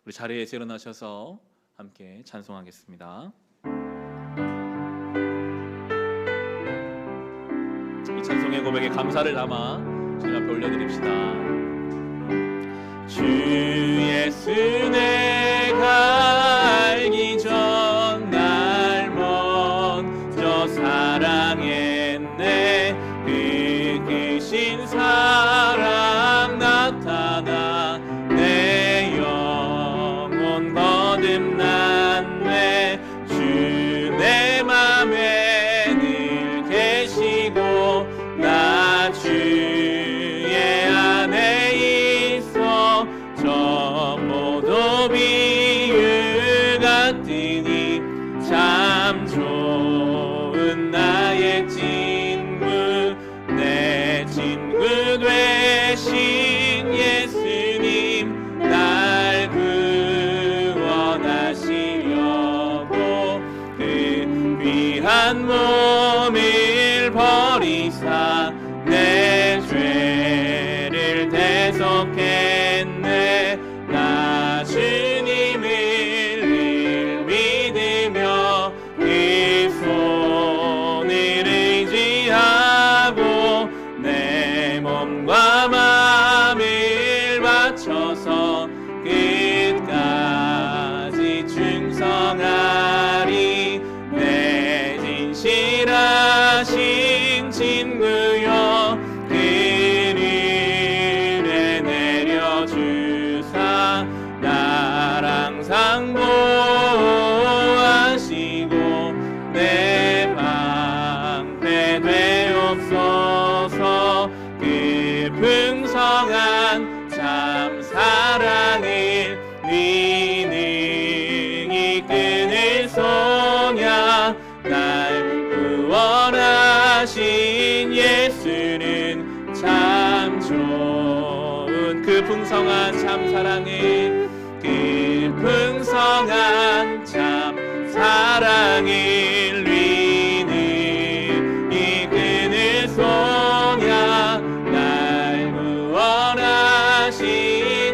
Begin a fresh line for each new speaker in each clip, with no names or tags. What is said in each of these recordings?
우리 자리에서 일어나셔서 함께 찬송하겠습니다. 이 찬송의 고백에 감사를 담아 주님 앞에 올려드립시다. 주 예수 내가 알기 전 날 먼저 사랑했네. 그 크신 사랑 나타나 내 영혼 거듭났네. 주 내 맘에 늘 계시고 나 주의 안에 있어. 저 포도비유 같으니 참 좋은 나의 친구. 내 친구 되신 예수님 날 구원하시려고 그 귀한 몸을 버리사 내 죄를 대속했네. 나 주님을 늘 믿으며 그 손을 의지하고 내 몸과 마음을 바쳐서 끝까지 충성하리. 내 진실하신 친구여 그늘에 내려주사 날 항상 보호하시고 내 방패 되옵소서. 그 풍성한 참 사랑을 네 능히 끊을 소냐. 날 구원하신 예수는 참 좋은 그 풍성한 참 사랑을 그 풍성한 참 사랑을 위는 이 끊을 소냐. 날 구원하신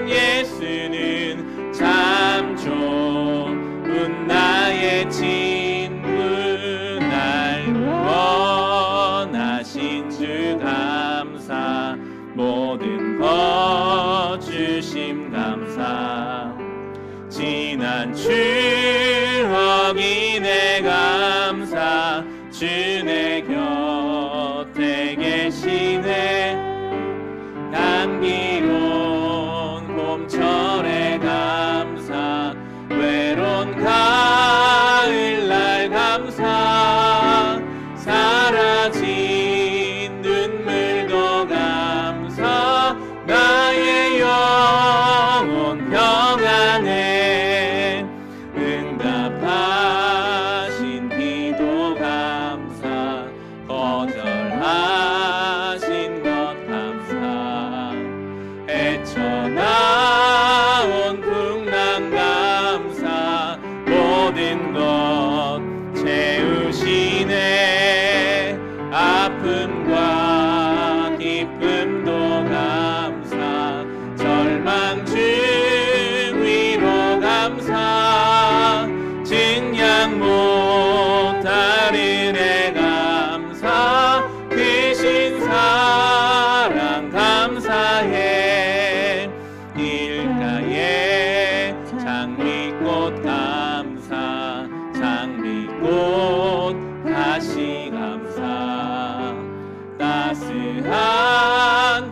예수는 참 좋은 나의 친구. 날 구원하신 주 감사. 모든 것 주심 감사. 지난 추억이 내 감사. 주 내 곁에 계시네. 감기로운 봄철에 감사. 외로운 가을날 감사. 사라진 눈물도 감사. 나의 영혼 평안해. 응답하신 기도 감사. 거절하신 것 감사. 헤쳐나온 풍랑 감사. 모든 것 채우시네. 아픔과 기쁨도 감사. 절망 중 위로 감사. 증량 못할 은혜 감사. 크신 사랑 감사해. 길가에 장미꽃 감사. 장미꽃 다시 감사. 따스한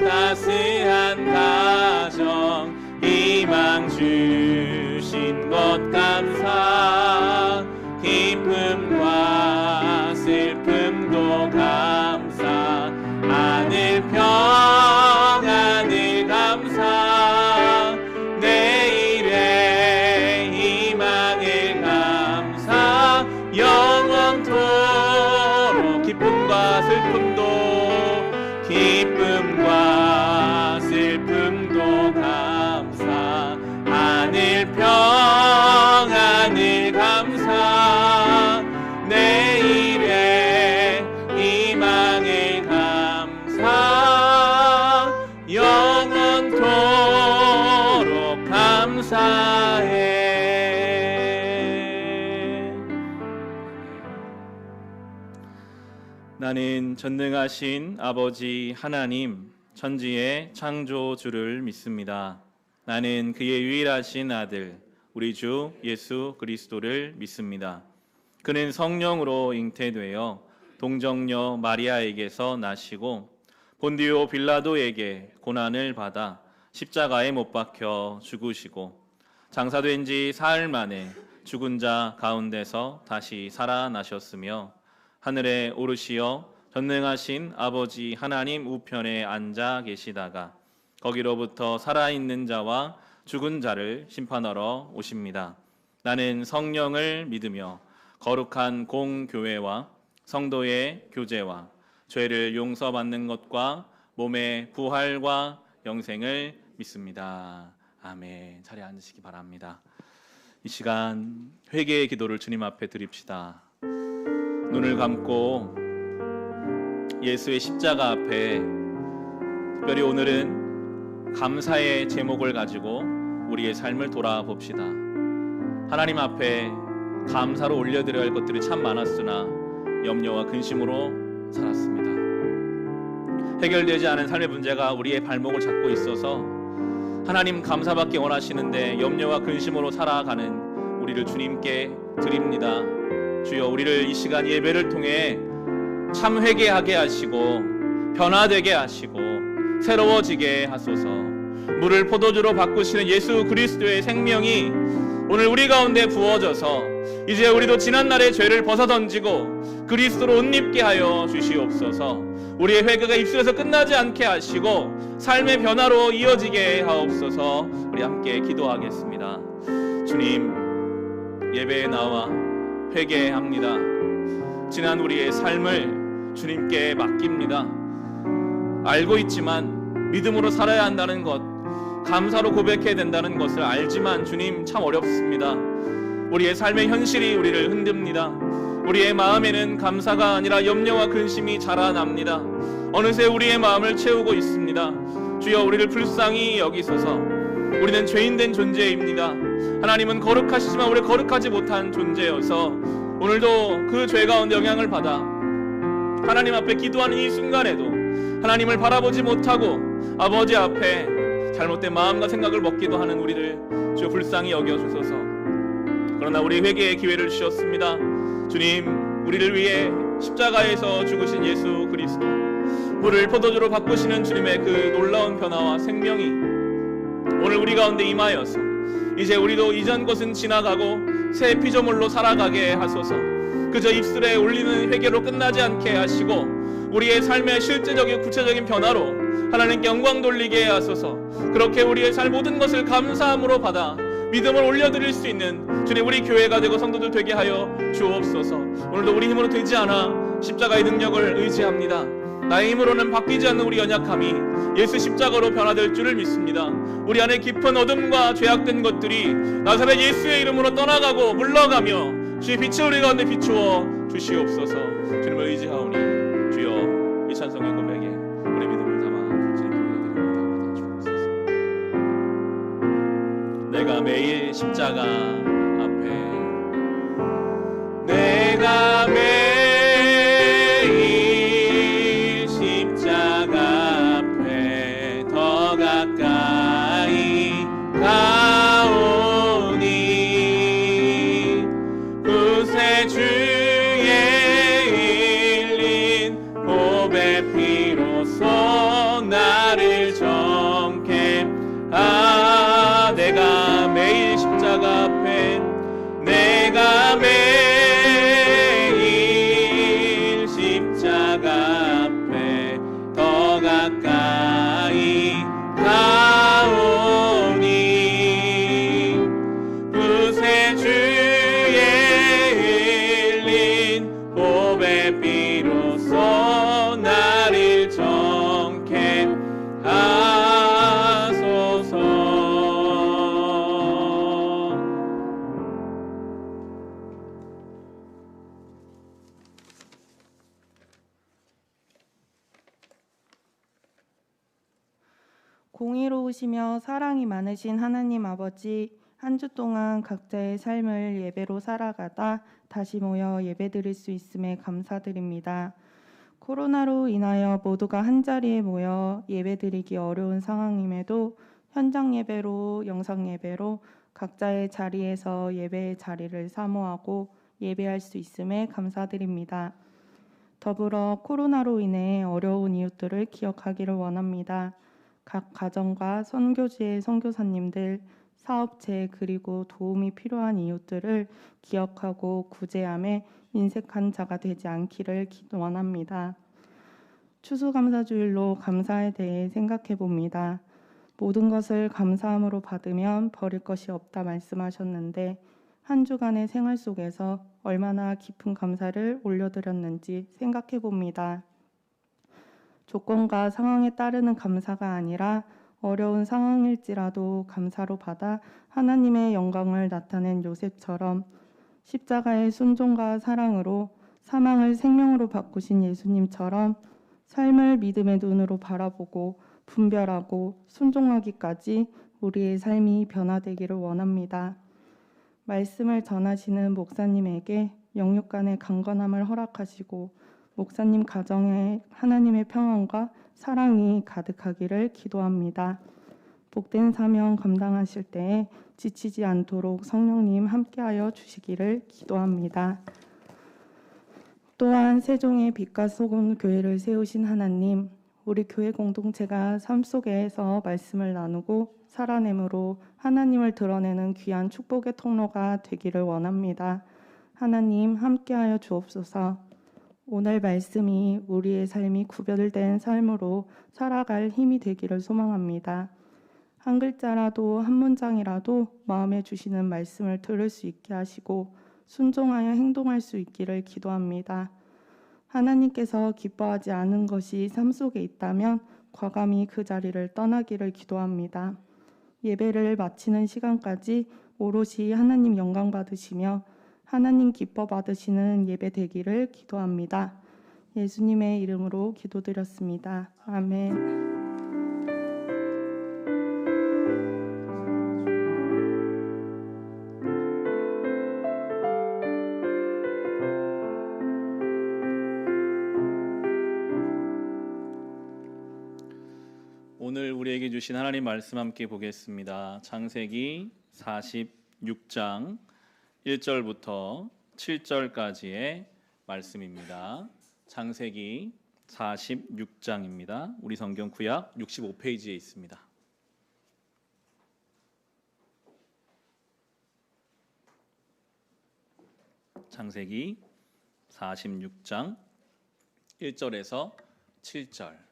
가정 희망 주신 것 감사. 기쁨과 슬픔도 감사. 하늘 평안을 감사. 내일의 희망을 감사. 영원토록 기쁨과 슬픔도 감사. 하늘 평안을 감사. 내일의 희망을 감사. 영원토록 감사해. 나는 전능하신 아버지 하나님, 천지의 창조주를 믿습니다. 나는 그의 유일하신 아들, 우리 주 예수 그리스도를 믿습니다. 그는 성령으로 잉태되어 동정녀 마리아에게서 나시고 본디오 빌라도에게 고난을 받아 십자가에 못 박혀 죽으시고 장사된 지 사흘 만에 죽은 자 가운데서 다시 살아나셨으며 하늘에 오르시어 전능하신 아버지 하나님 우편에 앉아 계시다가 거기로부터 살아있는 자와 죽은 자를 심판하러 오십니다. 나는 성령을 믿으며 거룩한 공교회와 성도의 교제와 죄를 용서받는 것과 몸의 부활과 영생을 믿습니다. 아멘. 자리에 앉으시기 바랍니다. 이 시간 회개의 기도를 주님 앞에 드립시다. 눈을 감고 예수의 십자가 앞에 특별히 오늘은 감사의 제목을 가지고 우리의 삶을 돌아봅시다. 하나님 앞에 감사로 올려드려야 할 것들이 참 많았으나 염려와 근심으로 살았습니다. 해결되지 않은 삶의 문제가 우리의 발목을 잡고 있어서 하나님 감사받기 원하시는데 염려와 근심으로 살아가는 우리를 주님께 드립니다. 주여, 우리를 이 시간 예배를 통해 참 회개하게 하시고 변화되게 하시고 새로워지게 하소서. 물을 포도주로 바꾸시는 예수 그리스도의 생명이 오늘 우리 가운데 부어져서 이제 우리도 지난날의 죄를 벗어던지고 그리스도로 옷 입게 하여 주시옵소서. 우리의 회개가 입술에서 끝나지 않게 하시고 삶의 변화로 이어지게 하옵소서. 우리 함께 기도하겠습니다. 주님, 예배에 나와 회개합니다. 지난 우리의 삶을 주님께 맡깁니다. 알고 있지만 믿음으로 살아야 한다는 것, 감사로 고백해야 된다는 것을 알지만 주님 참 어렵습니다. 우리의 삶의 현실이 우리를 흔듭니다. 우리의 마음에는 감사가 아니라 염려와 근심이 자라납니다. 어느새 우리의 마음을 채우고 있습니다. 주여, 우리를 불쌍히 여기소서. 우리는 죄인된 존재입니다. 하나님은 거룩하시지만 우리 거룩하지 못한 존재여서 오늘도 그 죄 가운데 영향을 받아 하나님 앞에 기도하는 이 순간에도 하나님을 바라보지 못하고 아버지 앞에 잘못된 마음과 생각을 먹기도 하는 우리를 주여 불쌍히 여겨주소서. 그러나 우리 회개의 기회를 주셨습니다. 주님, 우리를 위해 십자가에서 죽으신 예수 그리스도, 물을 포도주로 바꾸시는 주님의 그 놀라운 변화와 생명이 오늘 우리 가운데 임하여서 이제 우리도 이전 것은 지나가고 새 피조물로 살아가게 하소서. 그저 입술에 올리는 회개로 끝나지 않게 하시고 우리의 삶의 실제적인 구체적인 변화로 하나님께 영광 돌리게 하소서. 그렇게 우리의 삶 모든 것을 감사함으로 받아 믿음을 올려드릴 수 있는 주님, 우리 교회가 되고 성도들 되게 하여 주옵소서. 오늘도 우리 힘으로 되지 않아 십자가의 능력을 의지합니다. 나의 힘으로는 바뀌지 않는 우리 연약함이 예수 십자가로 변화될 줄을 믿습니다. 우리 안에 깊은 어둠과 죄악된 것들이 나사렛 예수의 이름으로 떠나가고 물러가며 주의 빛을 우리 가운데 비추어 주시옵소서. 주님을 의지하오니 주여, 이 찬송의 고백에 우리 믿음을 담아 주님께 올려드립니다. 주옵소서. 내가 매일 십자가 앞에, 내가 매일 십자가 앞에 더 가까이 가오니 구세주의 흘린 보배 피로써 나를 정케 내가 매일 십자가 앞에, 내가 매일 십자가 앞에 더 가까이 가오니 구세주의 흘린 보배 피로써 나를 정케 하소서.
공의로우시며 사랑이 많으신 하나님 아버지, 한 주 동안 각자의 삶을 예배로 살아가다 다시 모여 예배드릴 수 있음에 감사드립니다. 코로나로 인하여 모두가 한자리에 모여 예배드리기 어려운 상황임에도 현장 예배로, 영상 예배로 각자의 자리에서 예배의 자리를 사모하고 예배할 수 있음에 감사드립니다. 더불어 코로나로 인해 어려운 이웃들을 기억하기를 원합니다. 각 가정과 선교지의 선교사님들, 사업체 그리고 도움이 필요한 이웃들을 기억하고 구제함에 인색한 자가 되지 않기를 원합니다. 추수감사주일로 감사에 대해 생각해 봅니다. 모든 것을 감사함으로 받으면 버릴 것이 없다 말씀하셨는데 한 주간의 생활 속에서 얼마나 깊은 감사를 올려드렸는지 생각해 봅니다. 조건과 상황에 따르는 감사가 아니라 어려운 상황일지라도 감사로 받아 하나님의 영광을 나타낸 요셉처럼 십자가의 순종과 사랑으로 사망을 생명으로 바꾸신 예수님처럼 삶을 믿음의 눈으로 바라보고 분별하고 순종하기까지 우리의 삶이 변화되기를 원합니다. 말씀을 전하시는 목사님에게 영육간의 강건함을 허락하시고 목사님 가정에 하나님의 평안과 사랑이 가득하기를 기도합니다. 복된 사명 감당하실 때에 지치지 않도록 성령님 함께하여 주시기를 기도합니다. 또한 세종의 빛과 소금 교회를 세우신 하나님, 우리 교회 공동체가 삶 속에서 말씀을 나누고 살아내므로 하나님을 드러내는 귀한 축복의 통로가 되기를 원합니다. 하나님 함께하여 주옵소서. 오늘 말씀이 우리의 삶이 구별된 삶으로 살아갈 힘이 되기를 소망합니다. 한 글자라도 한 문장이라도 마음에 주시는 말씀을 들을 수 있게 하시고 순종하여 행동할 수 있기를 기도합니다. 하나님께서 기뻐하지 않은 것이 삶 속에 있다면 과감히 그 자리를 떠나기를 기도합니다. 예배를 마치는 시간까지 오롯이 하나님 영광 받으시며 하나님 기뻐 받으시는 예배 되기를 기도합니다. 예수님의 이름으로 기도드렸습니다. 아멘.
오늘 우리에게 주신 하나님 말씀 함께 보겠습니다. 창세기 46장 1절부터 7절까지의 말씀입니다. 창세기 46장입니다. 우리 성경 구약 65페이지에 있습니다. 창세기 46장 1절에서 7절.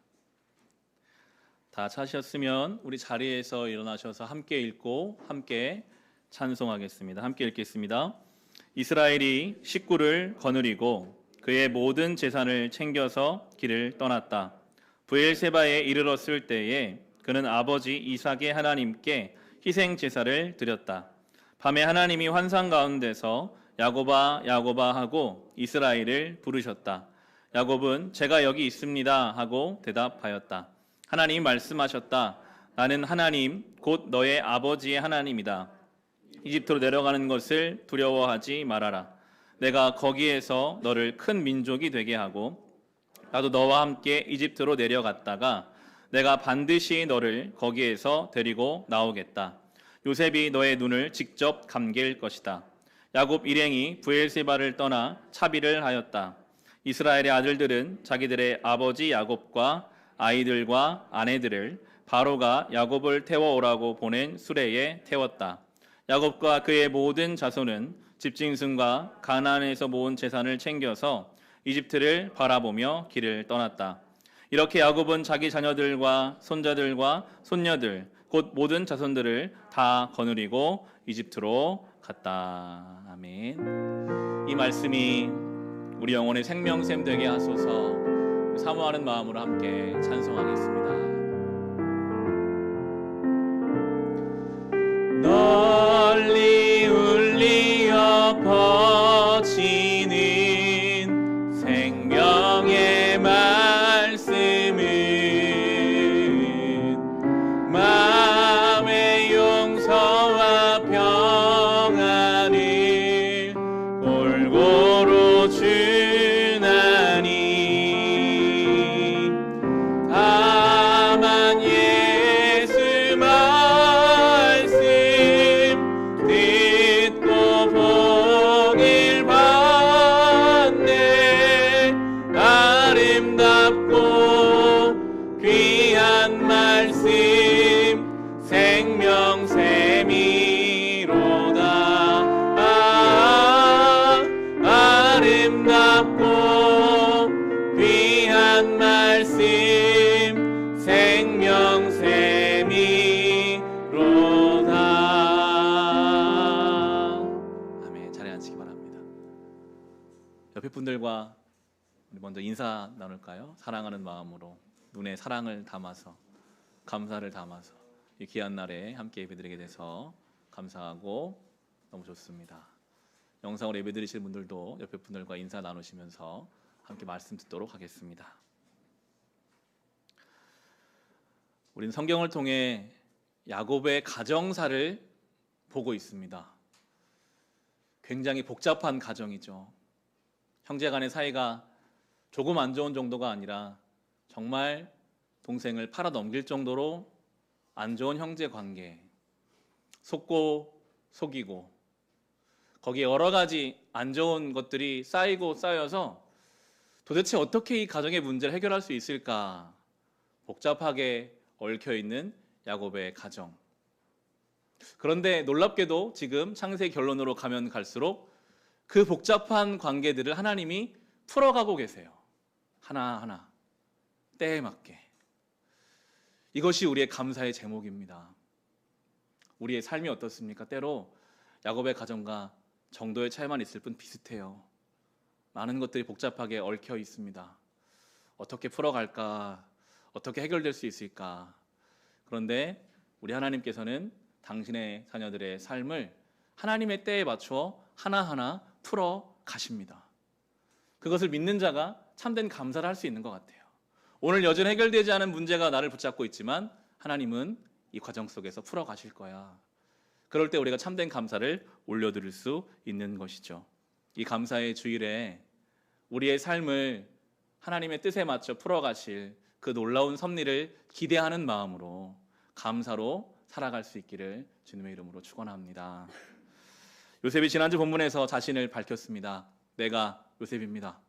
다 찾으셨으면 우리 자리에서 일어나셔서 함께 읽고 함께 찬송하겠습니다. 함께 읽겠습니다. 이스라엘이 식구를 거느리고 그의 모든 재산을 챙겨서 길을 떠났다. 브엘세바에 이르렀을 때에 그는 아버지 이삭의 하나님께 희생 제사를 드렸다. 밤에 하나님이 환상 가운데서 야곱아 야곱아 하고 이스라엘을 부르셨다. 야곱은 제가 여기 있습니다 하고 대답하였다. 하나님이 말씀하셨다. 나는 하나님 곧 너의 아버지의 하나님이다. 이집트로 내려가는 것을 두려워하지 말아라. 내가 거기에서 너를 큰 민족이 되게 하고 나도 너와 함께 이집트로 내려갔다가 내가 반드시 너를 거기에서 데리고 나오겠다. 요셉이 너의 눈을 직접 감길 것이다. 야곱 일행이 브엘세바를 떠나 차비를 하였다. 이스라엘의 아들들은 자기들의 아버지 야곱과 아이들과 아내들을 바로가 야곱을 태워오라고 보낸 수레에 태웠다. 야곱과 그의 모든 자손은 집짐승과 가나안에서 모은 재산을 챙겨서 이집트를 바라보며 길을 떠났다. 이렇게 야곱은 자기 자녀들과 손자들과 손녀들 곧 모든 자손들을 다 거느리고 이집트로 갔다. 아멘. 이 말씀이 우리 영혼의 생명샘 되게 하소서. 사모하는 마음으로 함께 찬송하겠습니다. 널리 울리어 퍼지는 생명의 말씀은 마음의 용서와 평안을 골고루 주나니 옆에 분들과 우리 먼저 인사 나눌까요? 사랑하는 마음으로 눈에 사랑을 담아서 감사를 담아서 이 귀한 날에 함께 예배드리게 돼서 감사하고 너무 좋습니다. 영상으로 예배드리실 분들도 옆에 분들과 인사 나누시면서 함께 말씀 듣도록 하겠습니다. 우리는 성경을 통해 야곱의 가정사를 보고 있습니다. 굉장히 복잡한 가정이죠. 형제 간의 사이가 조금 안 좋은 정도가 아니라 정말 동생을 팔아 넘길 정도로 안 좋은 형제 관계, 속고 속이고 거기에 여러 가지 안 좋은 것들이 쌓이고 쌓여서 도대체 어떻게 이 가정의 문제를 해결할 수 있을까 복잡하게 얽혀있는 야곱의 가정. 그런데 놀랍게도 지금 창세기 결론으로 가면 갈수록 그 복잡한 관계들을 하나님이 풀어가고 계세요. 하나하나 때에 맞게. 이것이 우리의 감사의 제목입니다. 우리의 삶이 어떻습니까? 때로 야곱의 가정과 정도의 차이만 있을 뿐 비슷해요. 많은 것들이 복잡하게 얽혀 있습니다. 어떻게 풀어갈까? 어떻게 해결될 수 있을까? 그런데 우리 하나님께서는 당신의 자녀들의 삶을 하나님의 때에 맞추어 하나하나 풀어 가십니다. 그것을 믿는 자가 참된 감사를 할 수 있는 것 같아요. 오늘 여전히 해결되지 않은 문제가 나를 붙잡고 있지만 하나님은 이 과정 속에서 풀어 가실 거야. 그럴 때 우리가 참된 감사를 올려드릴 수 있는 것이죠. 이 감사의 주일에 우리의 삶을 하나님의 뜻에 맞춰 풀어 가실 그 놀라운 섭리를 기대하는 마음으로 감사로 살아갈 수 있기를 주님의 이름으로 축원합니다. 요셉이 지난주 본문에서 자신을 밝혔습니다. 내가 요셉입니다.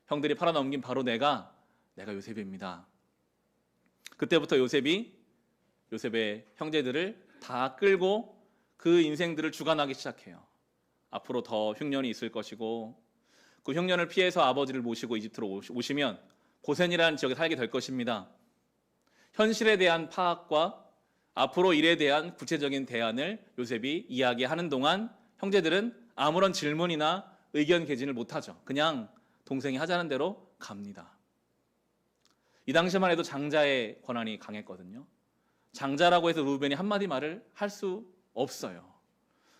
형들이 팔아넘긴 바로 내가 요셉입니다. 그때부터 요셉의 형제들을 다 끌고 그 인생들을 주관하기 시작해요. 앞으로 더 흉년이 있을 것이고 그 흉년을 피해서 아버지를 모시고 이집트로 오시면 고센이라는 지역에 살게 될 것입니다. 현실에 대한 파악과 앞으로 일에 대한 구체적인 대안을 요셉이 이야기하는 동안 형제들은 아무런 질문이나 의견 개진을 못하죠. 그냥 동생이 하자는 대로 갑니다. 이 당시만 해도 장자의 권한이 강했거든요. 장자라고 해서 루벤이 한마디 말을 할 수 없어요.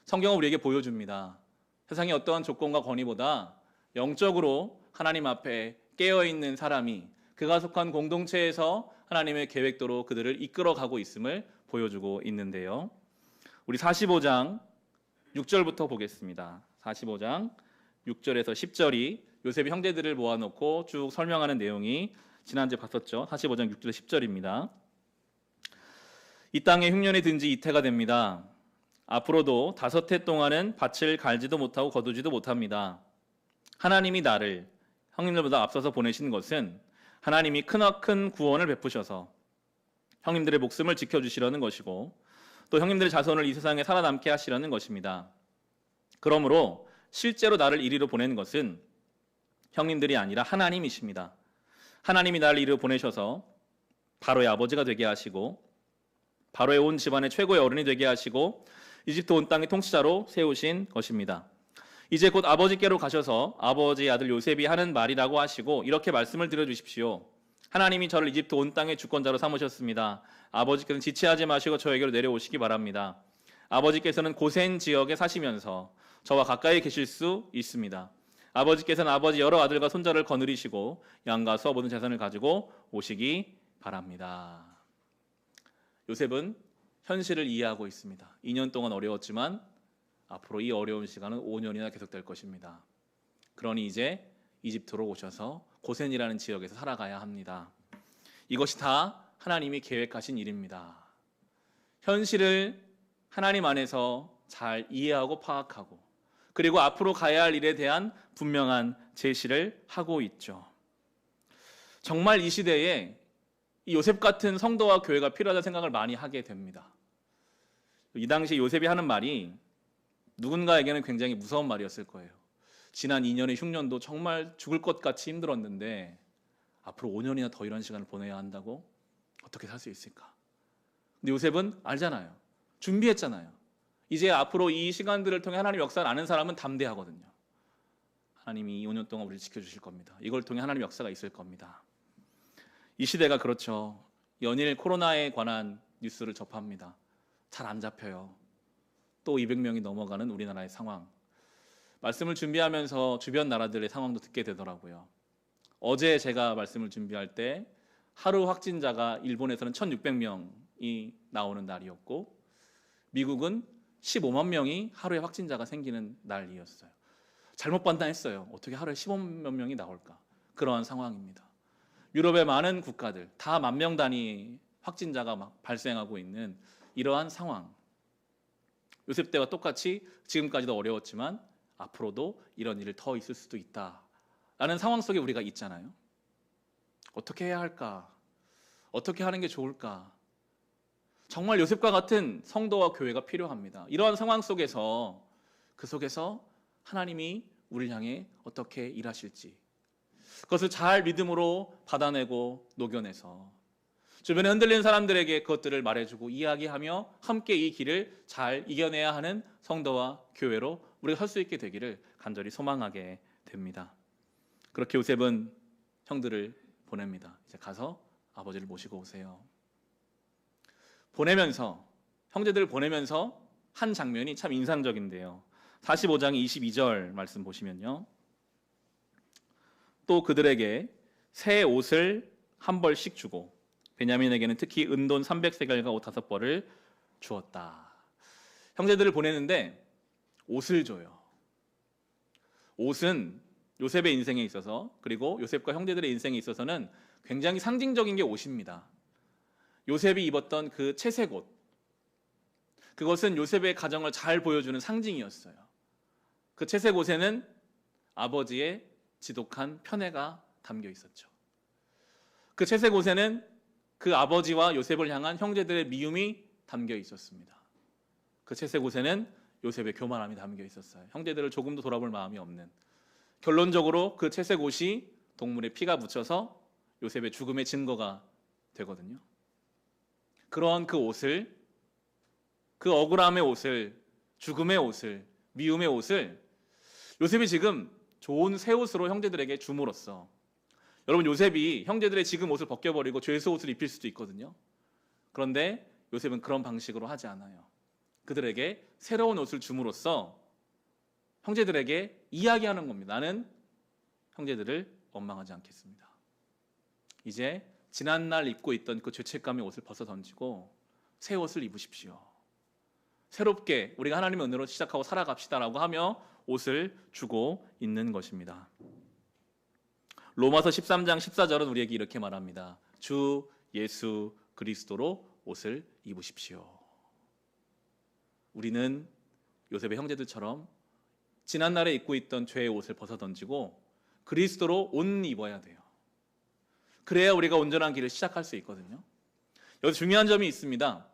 성경은 우리에게 보여줍니다. 세상의 어떠한 조건과 권위보다 영적으로 하나님 앞에 깨어있는 사람이 그가 속한 공동체에서 하나님의 계획대로 그들을 이끌어가고 있음을 보여주고 있는데요. 우리 45장 6절부터 보겠습니다. 45장 6절에서 10절이 요셉이 형제들을 모아놓고 쭉 설명하는 내용이 지난주에 봤었죠. 45장 6절에서 10절입니다. 이 땅에 흉년이 든 지 이태가 됩니다. 앞으로도 5해 동안은 밭을 갈지도 못하고 거두지도 못합니다. 하나님이 나를 형님들보다 앞서서 보내신 것은 하나님이 크나큰 구원을 베푸셔서 형님들의 목숨을 지켜주시려는 것이고 또 형님들의 자손을 이 세상에 살아남게 하시려는 것입니다. 그러므로 실제로 나를 이리로 보낸 것은 형님들이 아니라 하나님이십니다. 하나님이 나를 이리로 보내셔서 바로의 아버지가 되게 하시고 바로의 온 집안의 최고의 어른이 되게 하시고 이집트 온 땅의 통치자로 세우신 것입니다. 이제 곧 아버지께로 가셔서 아버지의 아들 요셉이 하는 말이라고 하시고 이렇게 말씀을 드려주십시오. 하나님이 저를 이집트 온 땅의 주권자로 삼으셨습니다. 아버지께서는 지체하지 마시고 저에게로 내려오시기 바랍니다. 아버지께서는 고센 지역에 사시면서 저와 가까이 계실 수 있습니다. 아버지께서는 아버지 여러 아들과 손자를 거느리시고 양과 수와 모든 재산을 가지고 오시기 바랍니다. 요셉은 현실을 이해하고 있습니다. 2년 동안 어려웠지만 앞으로 이 어려운 시간은 5년이나 계속될 것입니다. 그러니 이제 이집트로 오셔서 고센이라는 지역에서 살아가야 합니다. 이것이 다 하나님이 계획하신 일입니다. 현실을 하나님 안에서 잘 이해하고 파악하고 그리고 앞으로 가야 할 일에 대한 분명한 제시를 하고 있죠. 정말 이 시대에 이 요셉 같은 성도와 교회가 필요하다는 생각을 많이 하게 됩니다. 이 당시 요셉이 하는 말이 누군가에게는 굉장히 무서운 말이었을 거예요. 지난 2년의 흉년도 정말 죽을 것 같이 힘들었는데 앞으로 5년이나 더 이런 시간을 보내야 한다고? 어떻게 살 수 있을까? 근데 요셉은 알잖아요. 준비했잖아요. 이제 앞으로 이 시간들을 통해 하나님의 역사를 아는 사람은 담대하거든요. 하나님이 이 5년 동안 우리를 지켜주실 겁니다. 이걸 통해 하나님의 역사가 있을 겁니다. 이 시대가 그렇죠. 연일 코로나에 관한 뉴스를 접합니다. 잘 안 잡혀요. 또 200명이 넘어가는 우리나라의 상황. 말씀을 준비하면서 주변 나라들의 상황도 듣게 되더라고요. 어제 제가 말씀을 준비할 때 하루 확진자가 일본에서는 1,600명이 나오는 날이었고 미국은 15만 명이 하루에 확진자가 생기는 날이었어요. 잘못 판단했어요. 어떻게 하루에 15만 명이 나올까? 그러한 상황입니다. 유럽의 많은 국가들 다 10,000명 단위 확진자가 막 발생하고 있는 이러한 상황. 요셉 때와 똑같이 지금까지도 어려웠지만 앞으로도 이런 일이 더 있을 수도 있다라는 상황 속에 우리가 있잖아요. 어떻게 해야 할까? 어떻게 하는 게 좋을까? 정말 요셉과 같은 성도와 교회가 필요합니다. 이러한 상황 속에서 그 속에서 하나님이 우리를 향해 어떻게 일하실지 그것을 잘 믿음으로 받아내고 녹여내서 주변에 흔들리는 사람들에게 그것들을 말해주고 이야기하며 함께 이 길을 잘 이겨내야 하는 성도와 교회로 우리가 설 수 있게 되기를 간절히 소망하게 됩니다. 그렇게 요셉은 형들을 보냅니다. 이제 가서 아버지를 모시고 오세요. 보내면서 형제들을 보내면서 한 장면이 참 인상적인데요. 45장 22절 말씀 보시면요. 또 그들에게 새 옷을 한 벌씩 주고 베냐민에게는 특히 은돈 300세겔과 옷 5벌을 주었다. 형제들을 보내는데 옷을 줘요. 옷은 요셉의 인생에 있어서 그리고 요셉과 형제들의 인생에 있어서는 굉장히 상징적인 게 옷입니다. 요셉이 입었던 그 채색 옷, 그것은 요셉의 가정을 잘 보여주는 상징이었어요. 그 채색 옷에는 아버지의 지독한 편애가 담겨 있었죠. 그 채색 옷에는 그 아버지와 요셉을 향한 형제들의 미움이 담겨 있었습니다. 그 채색 옷에는 요셉의 교만함이 담겨 있었어요. 형제들을 조금도 돌아볼 마음이 없는. 결론적으로 그 채색 옷이 동물의 피가 묻혀서 요셉의 죽음의 증거가 되거든요. 그러한 그 옷을, 그 억울함의 옷을, 죽음의 옷을, 미움의 옷을 요셉이 지금 좋은 새 옷으로 형제들에게 줌으로써, 여러분 요셉이 형제들의 지금 옷을 벗겨버리고 죄수 옷을 입힐 수도 있거든요. 그런데 요셉은 그런 방식으로 하지 않아요. 그들에게 새로운 옷을 줌으로써 형제들에게 이야기하는 겁니다. 나는 형제들을 원망하지 않겠습니다. 이제 지난날 입고 있던 그 죄책감의 옷을 벗어 던지고 새 옷을 입으십시오. 새롭게 우리가 하나님의 은혜로 시작하고 살아갑시다라고 하며 옷을 주고 있는 것입니다. 로마서 13장 14절은 우리에게 이렇게 말합니다. 주 예수 그리스도로 옷을 입으십시오. 우리는 요셉의 형제들처럼 지난날에 입고 있던 죄의 옷을 벗어 던지고 그리스도로 옷 입어야 돼요. 그래야 우리가 온전한 길을 시작할 수 있거든요. 여기서 중요한 점이 있습니다.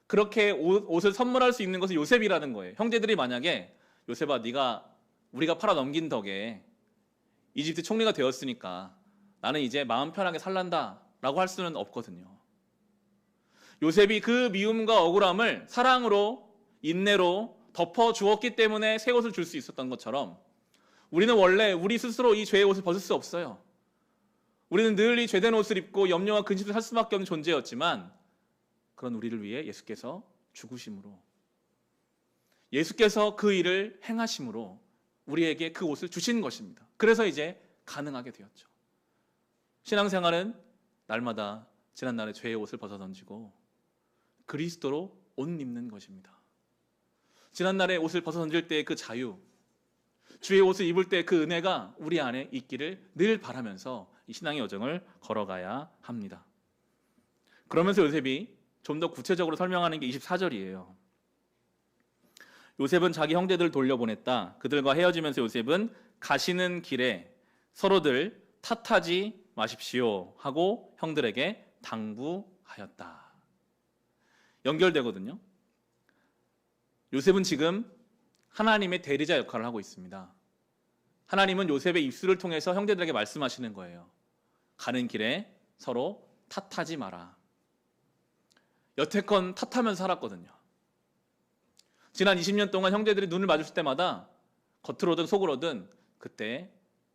그렇게 옷을 선물할 수 있는 것은 요셉이라는 거예요. 형제들이 만약에 요셉아 네가 우리가 팔아 넘긴 덕에 이집트 총리가 되었으니까 나는 이제 마음 편하게 살란다 라고 할 수는 없거든요. 요셉이 그 미움과 억울함을 사랑으로 인내로 덮어주었기 때문에 새 옷을 줄 수 있었던 것처럼 우리는 원래 우리 스스로 이 죄의 옷을 벗을 수 없어요. 우리는 늘 이 죄된 옷을 입고 염려와 근심을 살 수밖에 없는 존재였지만 그런 우리를 위해 예수께서 죽으심으로 예수께서 그 일을 행하심으로 우리에게 그 옷을 주신 것입니다. 그래서 이제 가능하게 되었죠. 신앙생활은 날마다 지난날의 죄의 옷을 벗어 던지고 그리스도로 옷 입는 것입니다. 지난날의 옷을 벗어 던질 때의 그 자유, 주의 옷을 입을 때 그 은혜가 우리 안에 있기를 늘 바라면서 이 신앙의 여정을 걸어가야 합니다. 그러면서 요셉이 좀 더 구체적으로 설명하는 게 24절이에요. 요셉은 자기 형제들을 돌려보냈다. 그들과 헤어지면서 요셉은 가시는 길에 서로들 탓하지 마십시오 하고 형들에게 당부하였다. 연결되거든요. 요셉은 지금 하나님의 대리자 역할을 하고 있습니다. 하나님은 요셉의 입술을 통해서 형제들에게 말씀하시는 거예요. 가는 길에 서로 탓하지 마라. 여태껏 탓하면서 살았거든요. 지난 20년 동안 형제들이 눈을 마주칠 때마다 겉으로든 속으로든 그때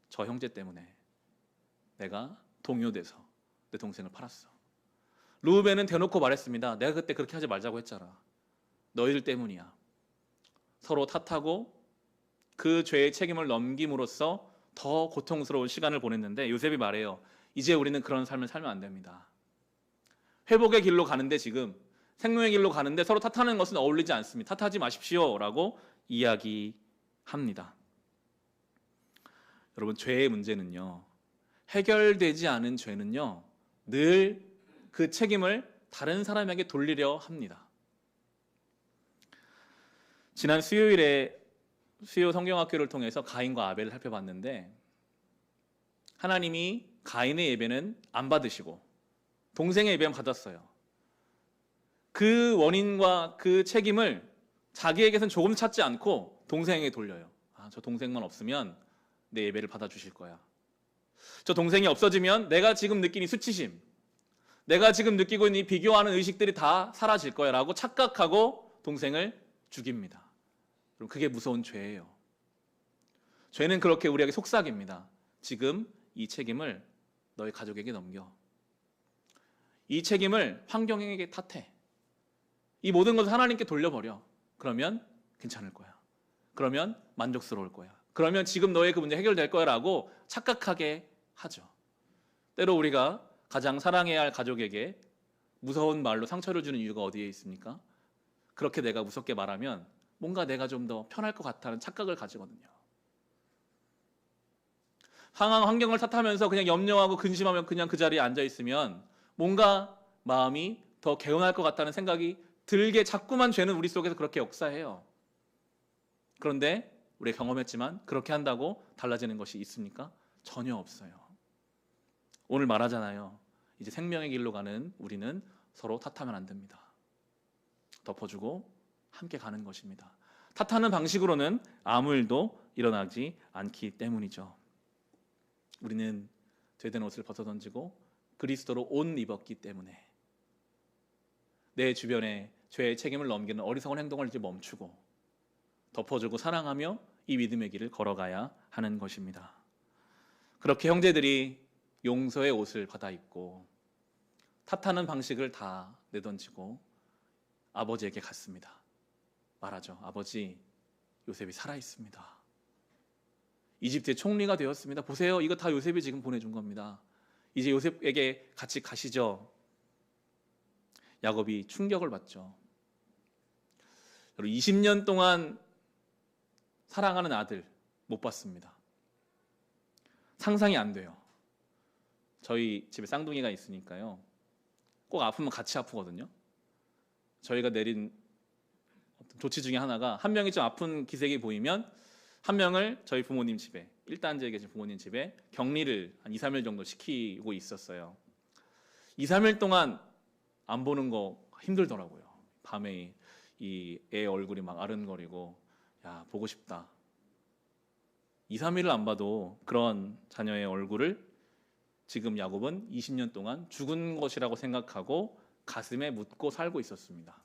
저 형제 때문에 내가 동요돼서 내 동생을 팔았어. 르우벤은 대놓고 말했습니다. 내가 그때 그렇게 하지 말자고 했잖아. 너희들 때문이야. 서로 탓하고 그 죄의 책임을 넘김으로써 더 고통스러운 시간을 보냈는데 요셉이 말해요. 이제 우리는 그런 삶을 살면 안 됩니다. 회복의 길로 가는데 지금 생명의 길로 가는데 서로 탓하는 것은 어울리지 않습니다. 탓하지 마십시오 라고 이야기합니다. 여러분, 죄의 문제는요, 해결되지 않은 죄는요, 늘 그 책임을 다른 사람에게 돌리려 합니다. 지난 수요일에 수요 성경학교를 통해서 가인과 아벨을 살펴봤는데 하나님이 가인의 예배는 안 받으시고 동생의 예배는 받았어요. 그 원인과 그 책임을 자기에게선 조금 찾지 않고 동생에게 돌려요. 저 동생만 없으면 내 예배를 받아주실 거야. 저 동생이 없어지면 내가 지금 느낀 이 수치심, 내가 지금 느끼고 있는 이 비교하는 의식들이 다 사라질 거야 라고 착각하고 동생을 죽입니다. 그럼 그게 무서운 죄예요. 죄는 그렇게 우리에게 속삭입니다. 지금 이 책임을 너희 가족에게 넘겨. 이 책임을 환경에게 탓해. 이 모든 것을 하나님께 돌려버려. 그러면 괜찮을 거야. 그러면 만족스러울 거야. 그러면 지금 너의 그 문제 해결될 거야 라고 착각하게 하죠. 때로 우리가 가장 사랑해야 할 가족에게 무서운 말로 상처를 주는 이유가 어디에 있습니까? 그렇게 내가 무섭게 말하면 뭔가 내가 좀 더 편할 것 같다는 착각을 가지거든요. 상황 환경을 탓하면서 그냥 염려하고 근심하면 그냥 그 자리에 앉아있으면 뭔가 마음이 더 개운할 것 같다는 생각이 들게 자꾸만 죄는 우리 속에서 그렇게 역사해요. 그런데 우리가 경험했지만 그렇게 한다고 달라지는 것이 있습니까? 전혀 없어요. 오늘 말하잖아요. 이제 생명의 길로 가는 우리는 서로 탓하면 안 됩니다. 덮어주고 함께 가는 것입니다. 탓하는 방식으로는 아무 일도 일어나지 않기 때문이죠. 우리는 죄된 옷을 벗어던지고 그리스도로 옷 입었기 때문에 내 주변에 죄의 책임을 넘기는 어리석은 행동을 이제 멈추고 덮어주고 사랑하며 이 믿음의 길을 걸어가야 하는 것입니다. 그렇게 형제들이 용서의 옷을 받아 입고 탓하는 방식을 다 내던지고 아버지에게 갔습니다. 말하죠. 아버지, 요셉이 살아있습니다. 이집트의 총리가 되었습니다. 보세요. 이거 다 요셉이 지금 보내준 겁니다. 이제 요셉에게 같이 가시죠. 야곱이 충격을 받죠. 20년 동안 사랑하는 아들 못 봤습니다. 상상이 안 돼요. 저희 집에 쌍둥이가 있으니까요. 꼭 아프면 같이 아프거든요. 저희가 내린 조치 중에 하나가 한 명이 좀 아픈 기색이 보이면 한 명을 저희 부모님 집에, 1단지에 계신 부모님 집에 격리를 한 2, 3일 정도 시키고 있었어요. 2, 3일 동안 안 보는 거 힘들더라고요. 밤에 이 애 얼굴이 막 아른거리고 야, 보고 싶다. 2, 3일을 안 봐도 그런 자녀의 얼굴을 지금 야곱은 20년 동안 죽은 것이라고 생각하고 가슴에 묻고 살고 있었습니다.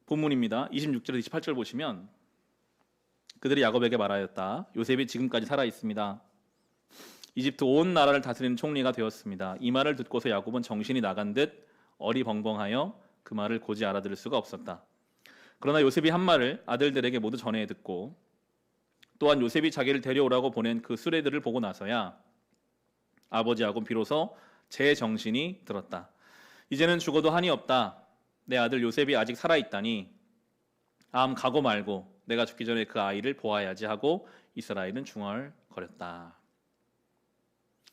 본문입니다. 26절에서 28절 보시면 그들이 야곱에게 말하였다. 요셉이 지금까지 살아 있습니다. 이집트 온 나라를 다스리는 총리가 되었습니다. 이 말을 듣고서 야곱은 정신이 나간 듯 어리벙벙하여 그 말을 고지 알아들을 수가 없었다. 그러나 요셉이 한 말을 아들들에게 모두 전해 듣고 또한 요셉이 자기를 데려오라고 보낸 그 수레들을 보고 나서야 아버지하고 비로소 제 정신이 들었다. 이제는 죽어도 한이 없다. 내 아들 요셉이 아직 살아있다니 암 가고 말고 내가 죽기 전에 그 아이를 보아야지 하고 이스라엘은 중얼거렸다.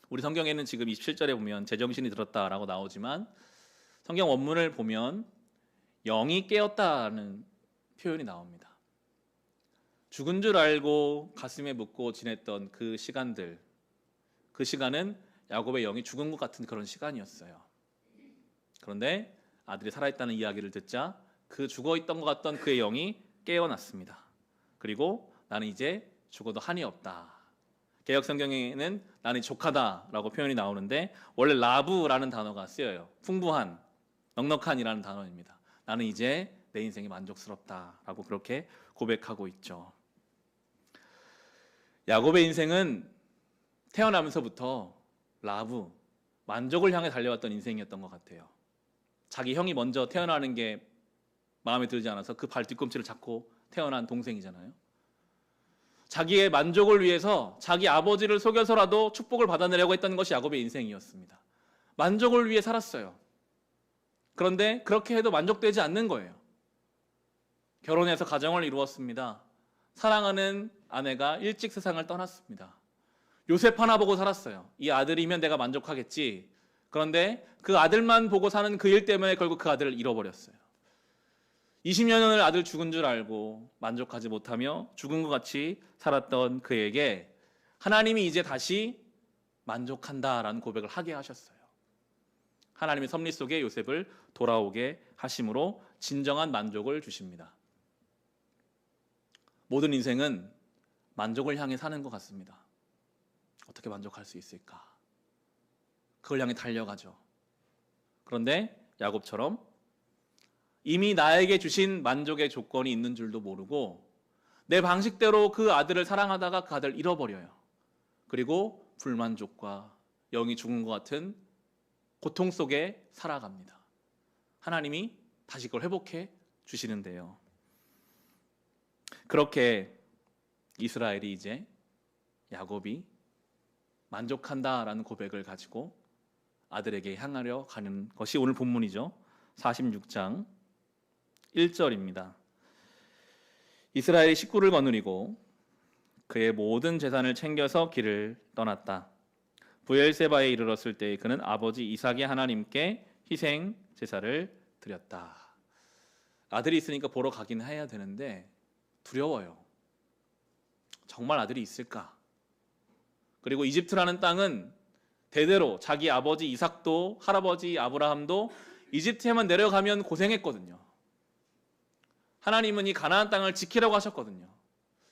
우리 성경에는 지금 27절에 보면 제정신이 들었다라고 나오지만 성경 원문을 보면 영이 깨었다는 표현이 나옵니다. 죽은 줄 알고 가슴에 묻고 지냈던 그 시간들, 그 시간은 야곱의 영이 죽은 것 같은 그런 시간이었어요. 그런데 아들이 살아있다는 이야기를 듣자 그 죽어있던 것 같던 그의 영이 깨어났습니다. 그리고 나는 이제 죽어도 한이 없다. 개역 성경에는 나는 족하다라고 표현이 나오는데 원래 라브라는 단어가 쓰여요. 풍부한, 넉넉한이라는 단어입니다. 나는 이제 내 인생이 만족스럽다라고 그렇게 고백하고 있죠. 야곱의 인생은 태어나면서부터 라브, 만족을 향해 달려왔던 인생이었던 것 같아요. 자기 형이 먼저 태어나는 게 마음에 들지 않아서 그 발 뒤꿈치를 잡고 태어난 동생이잖아요. 자기의 만족을 위해서 자기 아버지를 속여서라도 축복을 받아내려고 했던 것이 야곱의 인생이었습니다. 만족을 위해 살았어요. 그런데 그렇게 해도 만족되지 않는 거예요. 결혼해서 가정을 이루었습니다. 사랑하는 아내가 일찍 세상을 떠났습니다. 요셉 하나 보고 살았어요. 이 아들이면 내가 만족하겠지. 그런데 그 아들만 보고 사는 그 일 때문에 결국 그 아들을 잃어버렸어요. 20년을 아들 죽은 줄 알고 만족하지 못하며 죽은 것 같이 살았던 그에게 하나님이 이제 다시 만족한다라는 고백을 하게 하셨어요. 하나님의 섭리 속에 요셉을 돌아오게 하심으로 진정한 만족을 주십니다. 모든 인생은 만족을 향해 사는 것 같습니다. 어떻게 만족할 수 있을까? 그걸 향해 달려가죠. 그런데 야곱처럼 이미 나에게 주신 만족의 조건이 있는 줄도 모르고 내 방식대로 그 아들을 사랑하다가 그 아들을 잃어버려요. 그리고 불만족과 영이 죽은 것 같은 고통 속에 살아갑니다. 하나님이 다시 그걸 회복해 주시는데요. 그렇게 이스라엘이 이제 야곱이 만족한다라는 고백을 가지고 아들에게 향하려 가는 것이 오늘 본문이죠. 46장 1절입니다. 이스라엘이 식구를 거느리고 그의 모든 재산을 챙겨서 길을 떠났다. 브엘세바에 이르렀을 때 그는 아버지 이삭의 하나님께 희생 제사를 드렸다. 아들이 있으니까 보러 가긴 해야 되는데 두려워요. 정말 아들이 있을까? 그리고 이집트라는 땅은 대대로 자기 아버지 이삭도 할아버지 아브라함도 이집트에만 내려가면 고생했거든요. 하나님은 이 가나안 땅을 지키라고 하셨거든요.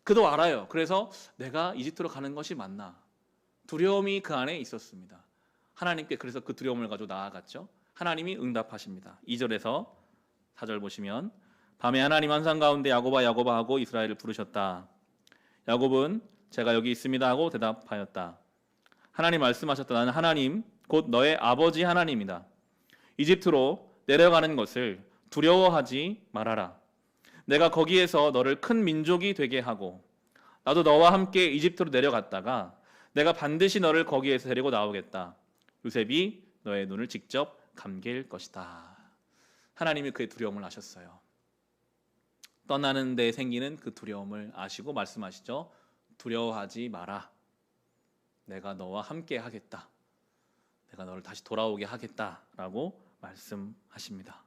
그도 알아요. 그래서 내가 이집트로 가는 것이 맞나? 두려움이 그 안에 있었습니다. 하나님께 그래서 그 두려움을 가지고 나아갔죠. 하나님이 응답하십니다. 2절에서 4절 보시면 밤에 하나님 환상 가운데 야곱아 야곱아 하고 이스라엘을 부르셨다. 야곱은 제가 여기 있습니다 하고 대답하였다. 하나님 말씀하셨다. 나는 하나님 곧 너의 아버지 하나님이다. 이집트로 내려가는 것을 두려워하지 말아라. 내가 거기에서 너를 큰 민족이 되게 하고 나도 너와 함께 이집트로 내려갔다가 내가 반드시 너를 거기에서 데리고 나오겠다. 요셉이 너의 눈을 직접 감길 것이다. 하나님이 그의 두려움을 아셨어요. 떠나는 데 생기는 그 두려움을 아시고 말씀하시죠. 두려워하지 마라. 내가 너와 함께 하겠다. 내가 너를 다시 돌아오게 하겠다라고 말씀하십니다.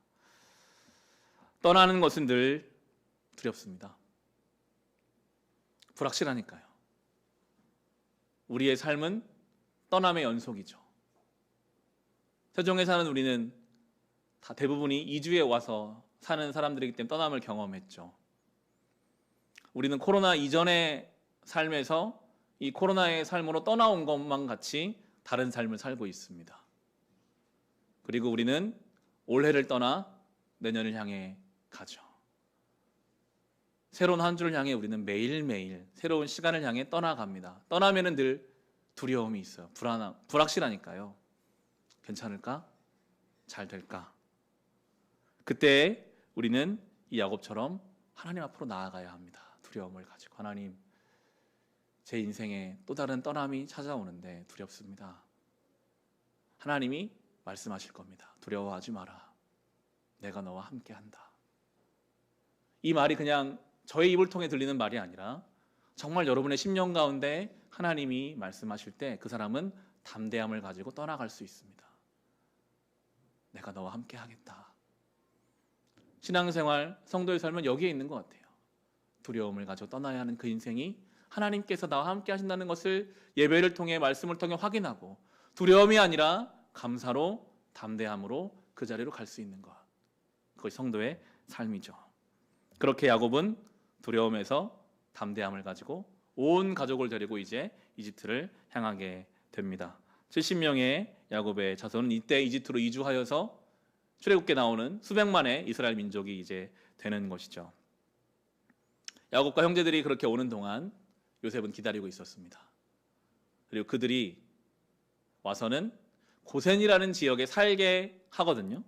떠나는 것은 늘 두렵습니다. 불확실하니까요. 우리의 삶은 떠남의 연속이죠. 세종에 사는 우리는 다 대부분이 이주에 와서 사는 사람들이기 때문에 떠남을 경험했죠. 우리는 코로나 이전의 삶에서 이 코로나의 삶으로 떠나온 것만 같이 다른 삶을 살고 있습니다. 그리고 우리는 올해를 떠나 내년을 향해 가죠. 새로운 한 주를 향해 우리는 매일매일 새로운 시간을 향해 떠나갑니다. 떠나면은 늘 두려움이 있어요. 불확실하니까요. 괜찮을까? 잘 될까? 그때 우리는 이 야곱처럼 하나님 앞으로 나아가야 합니다. 두려움을 가지고 하나님, 제 인생에 또 다른 떠남이 찾아오는데 두렵습니다. 하나님이 말씀하실 겁니다. 두려워하지 마라. 내가 너와 함께한다. 이 말이 그냥 저의 입을 통해 들리는 말이 아니라 정말 여러분의 심령 가운데 하나님이 말씀하실 때 그 사람은 담대함을 가지고 떠나갈 수 있습니다. 내가 너와 함께하겠다. 신앙생활, 성도의 삶은 여기에 있는 것 같아요. 두려움을 가지고 떠나야 하는 그 인생이 하나님께서 나와 함께 하신다는 것을 예배를 통해 말씀을 통해 확인하고 두려움이 아니라 감사로 담대함으로 그 자리로 갈 수 있는 것. 그것이 성도의 삶이죠. 그렇게 야곱은 두려움에서 담대함을 가지고 온 가족을 데리고 이제 이집트를 향하게 됩니다. 70명의 야곱의 자손은 이때 이집트로 이주하여서 출애굽기에 나오는 수백만의 이스라엘 민족이 이제 되는 것이죠. 야곱과 형제들이 그렇게 오는 동안 요셉은 기다리고 있었습니다. 그리고 그들이 와서는 고센이라는 지역에 살게 하거든요.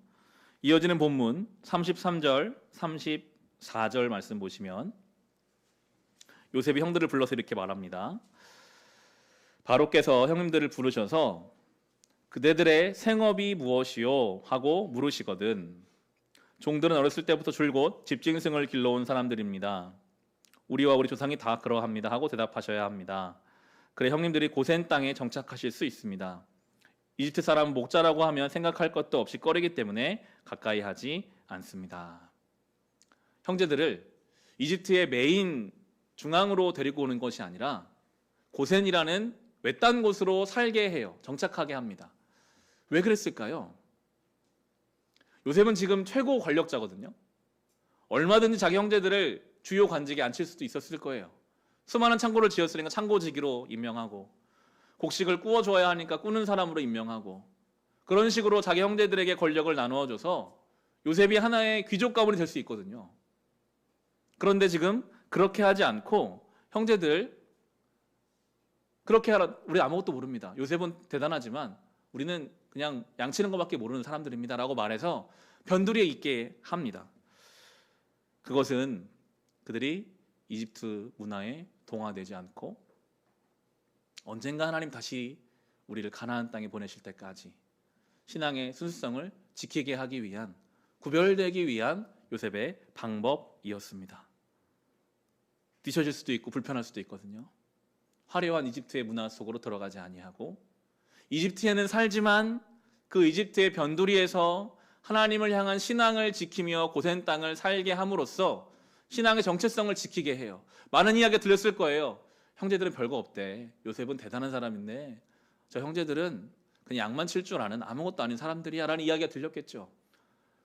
이어지는 본문 33절, 34절 말씀 보시면 요셉이 형들을 불러서 이렇게 말합니다. 바로께서 형님들을 부르셔서 그대들의 생업이 무엇이요? 하고 물으시거든. 종들은 어렸을 때부터 줄곧 집짐승을 길러온 사람들입니다. 우리와 우리 조상이 다 그러합니다 하고 대답하셔야 합니다. 그래 형님들이 고센 땅에 정착하실 수 있습니다. 이집트 사람은 목자라고 하면 생각할 것도 없이 꺼리기 때문에 가까이 하지 않습니다. 형제들을 이집트의 메인 중앙으로 데리고 오는 것이 아니라 고센이라는 외딴 곳으로 살게 해요. 정착하게 합니다. 왜 그랬을까요? 요셉은 지금 최고 권력자거든요. 얼마든지 자기 형제들을 주요 관직에 앉힐 수도 있었을 거예요. 수많은 창고를 지었으니까 창고지기로 임명하고, 곡식을 구워줘야 하니까 꾸는 사람으로 임명하고, 그런 식으로 자기 형제들에게 권력을 나누어줘서 요셉이 하나의 귀족 가문이 될 수 있거든요. 그런데 지금 그렇게 하지 않고 형제들 그렇게 하라, 우리 아무것도 모릅니다. 요셉은 대단하지만 우리는 그냥 양치는 것밖에 모르는 사람들입니다 라고 말해서 변두리에 있게 합니다. 그것은 그들이 이집트 문화에 동화되지 않고 언젠가 하나님 다시 우리를 가나안 땅에 보내실 때까지 신앙의 순수성을 지키게 하기 위한, 구별되기 위한 요셉의 방법이었습니다. 뒤처질 수도 있고 불편할 수도 있거든요. 화려한 이집트의 문화 속으로 들어가지 아니하고 이집트에는 살지만 그 이집트의 변두리에서 하나님을 향한 신앙을 지키며 고센 땅을 살게 함으로써 신앙의 정체성을 지키게 해요. 많은 이야기가 들렸을 거예요. 형제들은 별거 없대. 요셉은 대단한 사람인데 저 형제들은 그냥 양만 칠 줄 아는 아무것도 아닌 사람들이야 라는 이야기가 들렸겠죠.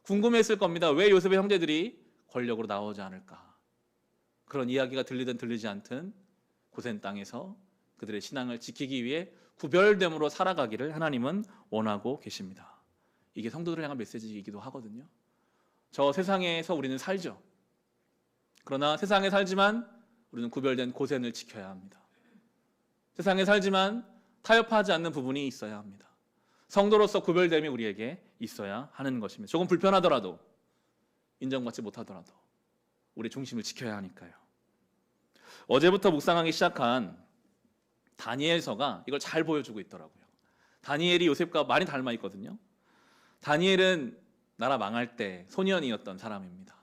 궁금했을 겁니다. 왜 요셉의 형제들이 권력으로 나오지 않을까. 그런 이야기가 들리든 들리지 않든 고센 땅에서 그들의 신앙을 지키기 위해 구별됨으로 살아가기를 하나님은 원하고 계십니다. 이게 성도들을 향한 메시지이기도 하거든요. 저 세상에서 우리는 살죠. 그러나 세상에 살지만 우리는 구별된 고센을 지켜야 합니다. 세상에 살지만 타협하지 않는 부분이 있어야 합니다. 성도로서 구별됨이 우리에게 있어야 하는 것입니다. 조금 불편하더라도, 인정받지 못하더라도 우리 중심을 지켜야 하니까요. 어제부터 묵상하기 시작한 다니엘서가 이걸 잘 보여주고 있더라고요. 다니엘이 요셉과 많이 닮아 있거든요. 다니엘은 나라 망할 때 소년이었던 사람입니다.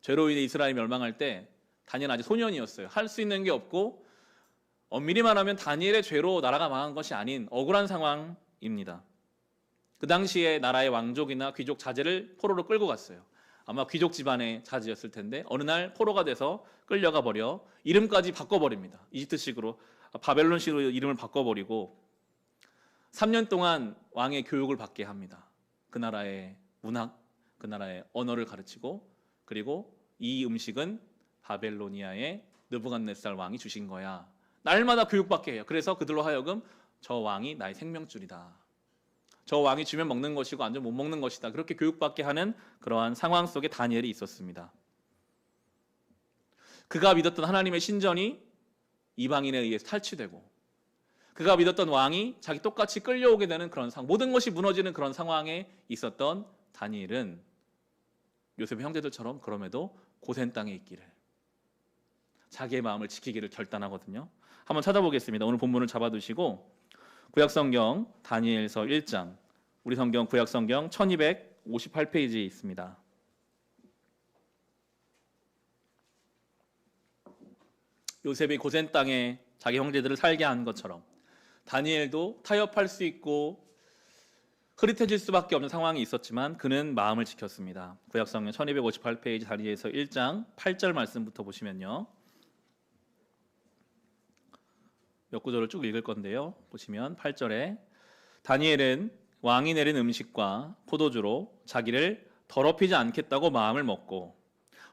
죄로 인해 이스라엘이 멸망할 때 다니엘은 아직 소년이었어요. 할 수 있는 게 없고 엄밀히 말하면 다니엘의 죄로 나라가 망한 것이 아닌 억울한 상황입니다. 그 당시에 나라의 왕족이나 귀족 자제를 포로로 끌고 갔어요. 아마 귀족 집안의 자제였을 텐데 어느 날 포로가 돼서 끌려가 버려 이름까지 바꿔버립니다. 이집트식으로, 바벨론식으로 이름을 바꿔버리고 3년 동안 왕의 교육을 받게 합니다. 그 나라의 문학, 그 나라의 언어를 가르치고, 그리고 이 음식은 바벨로니아의 느부갓네살 왕이 주신 거야. 날마다 교육받게 해요. 그래서 그들로 하여금 저 왕이 나의 생명줄이다. 저 왕이 주면 먹는 것이고 안 주면 못 먹는 것이다. 그렇게 교육받게 하는 그러한 상황 속에 다니엘이 있었습니다. 그가 믿었던 하나님의 신전이 이방인에 의해서 탈취되고, 그가 믿었던 왕이 자기 똑같이 끌려오게 되는 그런 상황, 모든 것이 무너지는 그런 상황에 있었던 다니엘은 요셉의 형제들처럼 그럼에도 고센 땅에 있기를, 자기의 마음을 지키기를 결단하거든요. 한번 찾아보겠습니다. 오늘 본문을 잡아두시고 구약성경 다니엘서 1장, 우리 성경 구약성경 1258페이지에 있습니다. 요셉이 고센 땅에 자기 형제들을 살게 한 것처럼 다니엘도 타협할 수 있고 흐릿해질 수밖에 없는 상황이 있었지만 그는 마음을 지켰습니다. 구약성경 1258페이지 다니엘서 1장 8절 말씀부터 보시면요. 몇 구절을 쭉 읽을 건데요. 보시면 8절에 다니엘은 왕이 내린 음식과 포도주로 자기를 더럽히지 않겠다고 마음을 먹고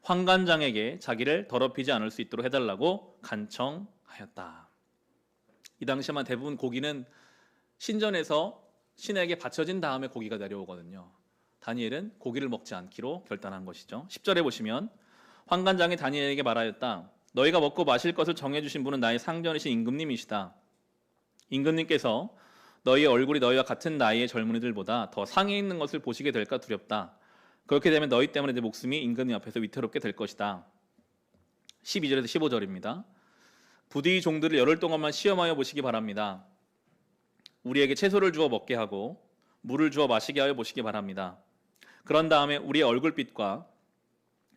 환관장에게 자기를 더럽히지 않을 수 있도록 해달라고 간청하였다. 이 당시에만 대부분 고기는 신전에서 신에게 바쳐진 다음에 고기가 내려오거든요. 다니엘은 고기를 먹지 않기로 결단한 것이죠. 10절에 보시면 환관장이 다니엘에게 말하였다. 너희가 먹고 마실 것을 정해주신 분은 나의 상전이신 임금님이시다. 임금님께서 너희의 얼굴이 너희와 같은 나이의 젊은이들보다 더 상에 있는 것을 보시게 될까 두렵다. 그렇게 되면 너희 때문에 내 목숨이 임금님 앞에서 위태롭게 될 것이다. 12절에서 15절입니다. 부디 종들을 열흘 동안만 시험하여 보시기 바랍니다. 우리에게 채소를 주어 먹게 하고 물을 주어 마시게 하여 보시기 바랍니다. 그런 다음에 우리의 얼굴빛과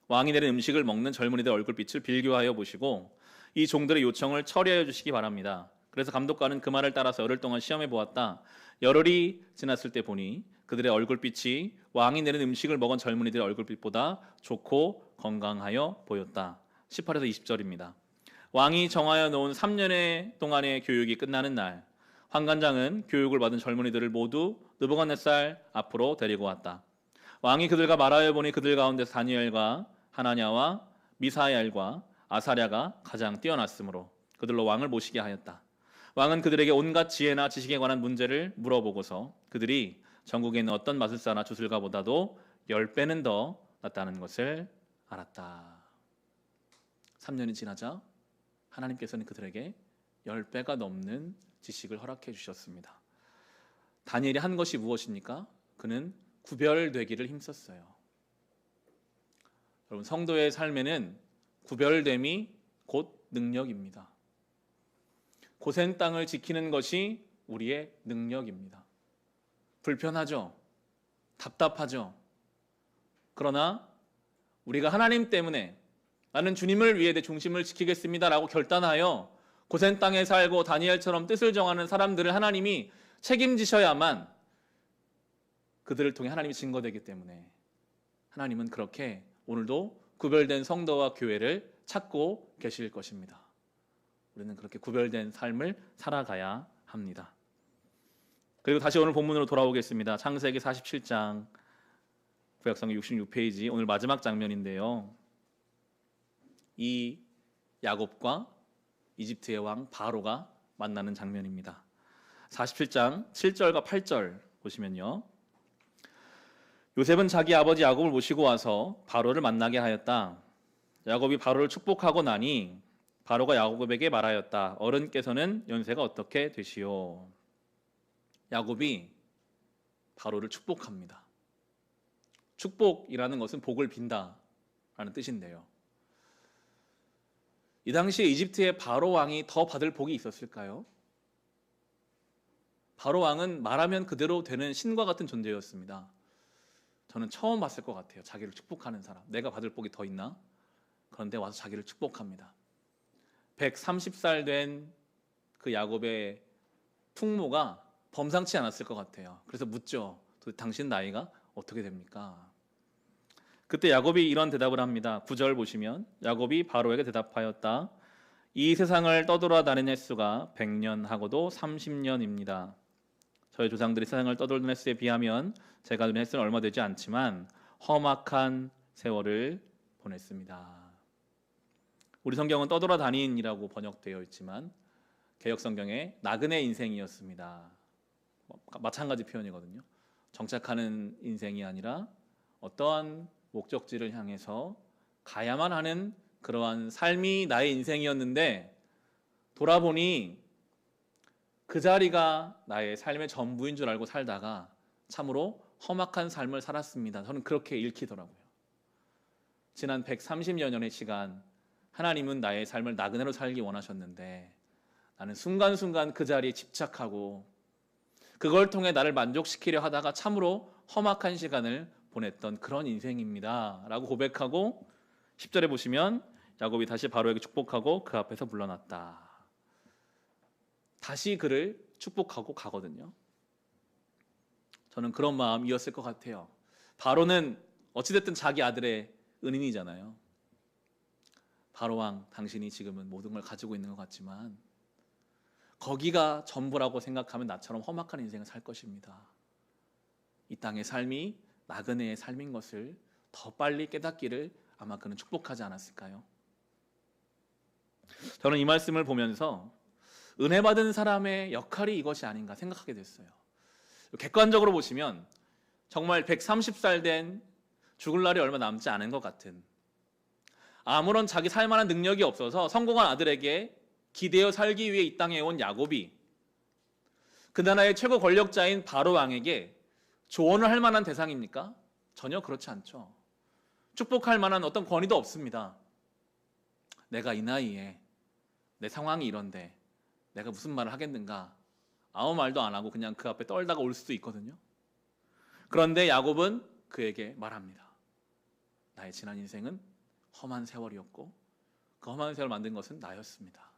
왕이 내린 음식을 먹는 젊은이들 얼굴빛을 비교하여 보시고 이 종들의 요청을 처리하여 주시기 바랍니다. 그래서 감독관은 그 말을 따라서 열흘 동안 시험해 보았다. 열흘이 지났을 때 보니 그들의 얼굴빛이 왕이 내린 음식을 먹은 젊은이들의 얼굴빛보다 좋고 건강하여 보였다. 18에서 20절입니다. 왕이 정하여 놓은 3년 동안의 교육이 끝나는 날, 환관장은 교육을 받은 젊은이들을 모두 느부갓네살 앞으로 데리고 왔다. 왕이 그들과 말하여 보니 그들 가운데서 다니엘과 하나냐와 미사엘과 아사랴가 가장 뛰어났으므로 그들로 왕을 모시게 하였다. 왕은 그들에게 온갖 지혜나 지식에 관한 문제를 물어보고서 그들이 전국에 있는 어떤 마술사나 주술가보다도 10배는 더 낫다는 것을 알았다. 3년이 지나자 하나님께서는 그들에게 10배가 넘는 지식을 허락해 주셨습니다. 다니엘이 한 것이 무엇입니까? 그는 구별되기를 힘썼어요. 여러분, 성도의 삶에는 구별됨이 곧 능력입니다. 고센 땅을 지키는 것이 우리의 능력입니다. 불편하죠? 답답하죠? 그러나 우리가 하나님 때문에 나는 주님을 위해 내 중심을 지키겠습니다 라고 결단하여 고센 땅에 살고 다니엘처럼 뜻을 정하는 사람들을 하나님이 책임지셔야만 그들을 통해 하나님이 증거되기 때문에 하나님은 그렇게 오늘도 구별된 성도와 교회를 찾고 계실 것입니다. 우리는 그렇게 구별된 삶을 살아가야 합니다. 그리고 다시 오늘 본문으로 돌아오겠습니다. 창세기 47장 구약성경 66페이지 오늘 마지막 장면인데요. 이 야곱과 이집트의 왕 바로가 만나는 장면입니다. 47장 7절과 8절 보시면요. 요셉은 자기 아버지 야곱을 모시고 와서 바로를 만나게 하였다. 야곱이 바로를 축복하고 나니 바로가 야곱에게 말하였다. 어른께서는 연세가 어떻게 되시오? 야곱이 바로를 축복합니다. 축복이라는 것은 복을 빈다라는 뜻인데요. 이 당시에 이집트의 바로 왕이 더 받을 복이 있었을까요? 바로 왕은 말하면 그대로 되는 신과 같은 존재였습니다. 저는 처음 봤을 것 같아요. 자기를 축복하는 사람. 내가 받을 복이 더 있나? 그런데 와서 자기를 축복합니다. 130살 된 그 야곱의 풍모가 범상치 않았을 것 같아요. 그래서 묻죠. 당신 나이가 어떻게 됩니까? 그때 야곱이 이런 대답을 합니다. 9절 보시면 야곱이 바로에게 대답하였다. 이 세상을 떠돌아다니는 횟수가 100년하고도 30년입니다. 저희 조상들이 세상을 떠돌던 횟수에 비하면 제가 누린 횟수는 얼마 되지 않지만 험악한 세월을 보냈습니다. 우리 성경은 떠돌아다닌이라고 번역되어 있지만 개역 성경에 나그네 인생이었습니다. 마찬가지 표현이거든요. 정착하는 인생이 아니라 어떠한 목적지를 향해서 가야만 하는 그러한 삶이 나의 인생이었는데 돌아보니 그 자리가 나의 삶의 전부인 줄 알고 살다가 참으로 험악한 삶을 살았습니다. 저는 그렇게 읽히더라고요. 지난 130여 년의 시간 하나님은 나의 삶을 나그네로 살기 원하셨는데 나는 순간순간 그 자리에 집착하고 그걸 통해 나를 만족시키려 하다가 참으로 험악한 시간을 보냈던 그런 인생입니다 라고 고백하고 10절에 보시면 야곱이 다시 바로에게 축복하고 그 앞에서 물러났다. 다시 그를 축복하고 가거든요. 저는 그런 마음이었을 것 같아요. 바로는 어찌됐든 자기 아들의 은인이잖아요. 바로왕, 당신이 지금은 모든 걸 가지고 있는 것 같지만 거기가 전부라고 생각하면 나처럼 험악한 인생을 살 것입니다. 이 땅의 삶이 나그네의 삶인 것을 더 빨리 깨닫기를 아마 그는 축복하지 않았을까요? 저는 이 말씀을 보면서 은혜 받은 사람의 역할이 이것이 아닌가 생각하게 됐어요. 객관적으로 보시면 정말 130살 된 죽을 날이 얼마 남지 않은 것 같은 아무런 자기 살만한 능력이 없어서 성공한 아들에게 기대어 살기 위해 이 땅에 온 야곱이 그 나라의 최고 권력자인 바로 왕에게 조언을 할 만한 대상입니까? 전혀 그렇지 않죠. 축복할 만한 어떤 권위도 없습니다. 내가 이 나이에 내 상황이 이런데 내가 무슨 말을 하겠는가? 아무 말도 안 하고 그냥 그 앞에 떨다가 올 수도 있거든요. 그런데 야곱은 그에게 말합니다. 나의 지난 인생은 험한 세월이었고 그 험한 세월을 만든 것은 나였습니다.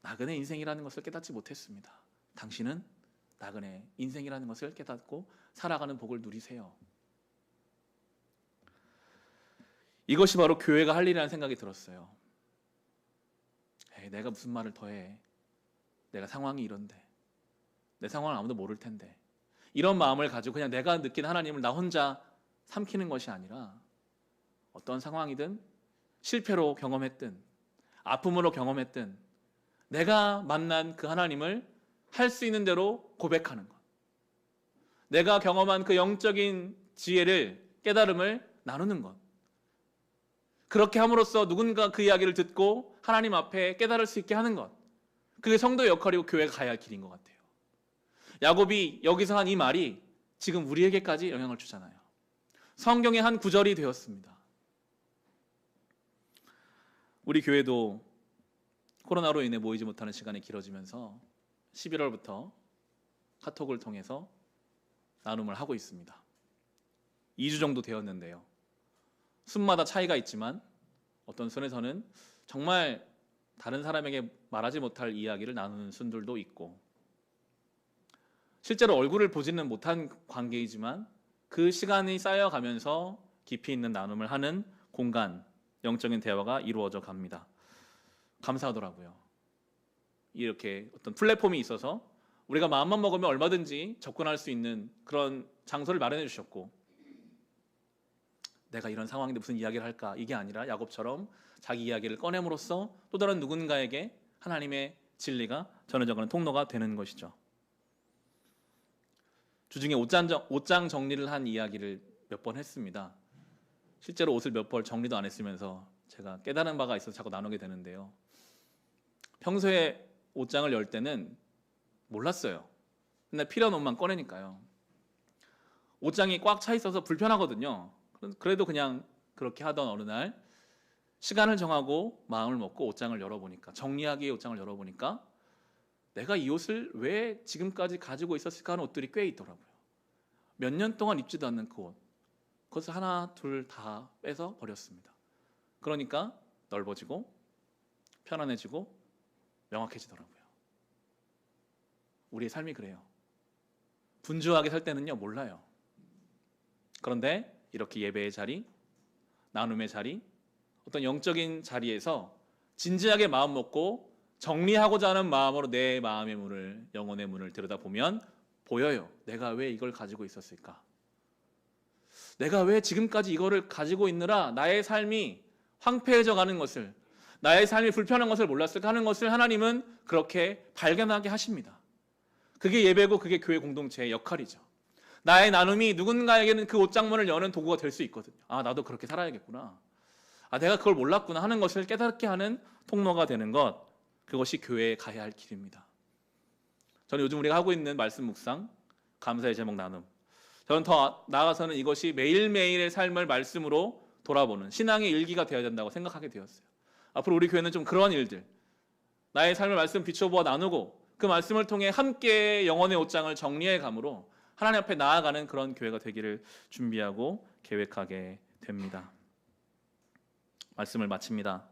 나그네 인생이라는 것을 깨닫지 못했습니다. 당신은 나그네 인생이라는 것을 깨닫고 살아가는 복을 누리세요. 이것이 바로 교회가 할 일이라는 생각이 들었어요. 에이, 내가 무슨 말을 더해. 내가 상황이 이런데. 내 상황을 아무도 모를 텐데. 이런 마음을 가지고 그냥 내가 느낀 하나님을 나 혼자 삼키는 것이 아니라 어떤 상황이든 실패로 경험했든 아픔으로 경험했든 내가 만난 그 하나님을 할 수 있는 대로 고백하는 것. 내가 경험한 그 영적인 지혜를, 깨달음을 나누는 것. 그렇게 함으로써 누군가 그 이야기를 듣고 하나님 앞에 깨달을 수 있게 하는 것. 그게 성도의 역할이고 교회가 가야 할 길인 것 같아요. 야곱이 여기서 한 이 말이 지금 우리에게까지 영향을 주잖아요. 성경의 한 구절이 되었습니다. 우리 교회도 코로나로 인해 모이지 못하는 시간이 길어지면서 11월부터 카톡을 통해서 나눔을 하고 있습니다. 2주 정도 되었는데요. 순마다 차이가 있지만 어떤 순에서는 정말 다른 사람에게 말하지 못할 이야기를 나누는 순들도 있고 실제로 얼굴을 보지는 못한 관계이지만 그 시간이 쌓여가면서 깊이 있는 나눔을 하는 공간, 영적인 대화가 이루어져 갑니다. 감사하더라고요. 이렇게 어떤 플랫폼이 있어서 우리가 마음만 먹으면 얼마든지 접근할 수 있는 그런 장소를 마련해 주셨고 내가 이런 상황인데 무슨 이야기를 할까? 이게 아니라 야곱처럼 자기 이야기를 꺼냄으로써 또 다른 누군가에게 하나님의 진리가 전해져가는 통로가 되는 것이죠. 주중에 옷장 정리를 한 이야기를 몇 번 했습니다. 실제로 옷을 몇 벌 정리도 안 했으면서 제가 깨달은 바가 있어서 자꾸 나누게 되는데요. 평소에 옷장을 열 때는 몰랐어요. 근데 필요한 옷만 꺼내니까요. 옷장이 꽉 차 있어서 불편하거든요. 그래도 그냥 그렇게 하던 어느 날 시간을 정하고 마음을 먹고 옷장을 열어보니까 정리하기에 옷장을 열어보니까 내가 이 옷을 왜 지금까지 가지고 있었을까 하는 옷들이 꽤 있더라고요. 몇 년 동안 입지도 않는 그 옷. 그것을 하나 둘 다 빼서 버렸습니다. 그러니까 넓어지고 편안해지고 명확해지더라고요. 우리의 삶이 그래요. 분주하게 살 때는요 몰라요. 그런데 이렇게 예배의 자리, 나눔의 자리, 어떤 영적인 자리에서 진지하게 마음 먹고 정리하고자 하는 마음으로 내 마음의 문을, 영혼의 문을 들여다보면 보여요. 내가 왜 이걸 가지고 있었을까? 내가 왜 지금까지 이거를 가지고 있느라 나의 삶이 황폐해져 가는 것을, 나의 삶이 불편한 것을 몰랐을까 하는 것을 하나님은 그렇게 발견하게 하십니다. 그게 예배고 그게 교회 공동체의 역할이죠. 나의 나눔이 누군가에게는 그 옷장문을 여는 도구가 될 수 있거든요. 아, 나도 그렇게 살아야겠구나. 아, 내가 그걸 몰랐구나 하는 것을 깨닫게 하는 통로가 되는 것, 그것이 교회에 가야 할 길입니다. 저는 요즘 우리가 하고 있는 말씀 묵상, 감사의 제목 나눔, 저는 더 나아가서는 이것이 매일매일의 삶을 말씀으로 돌아보는 신앙의 일기가 되어야 된다고 생각하게 되었어요. 앞으로 우리 교회는 좀 그런 일들, 나의 삶을 말씀 비춰보아 나누고 그 말씀을 통해 함께 영혼의 옷장을 정리해 감으로 하나님 앞에 나아가는 그런 교회가 되기를 준비하고 계획하게 됩니다. 말씀을 마칩니다.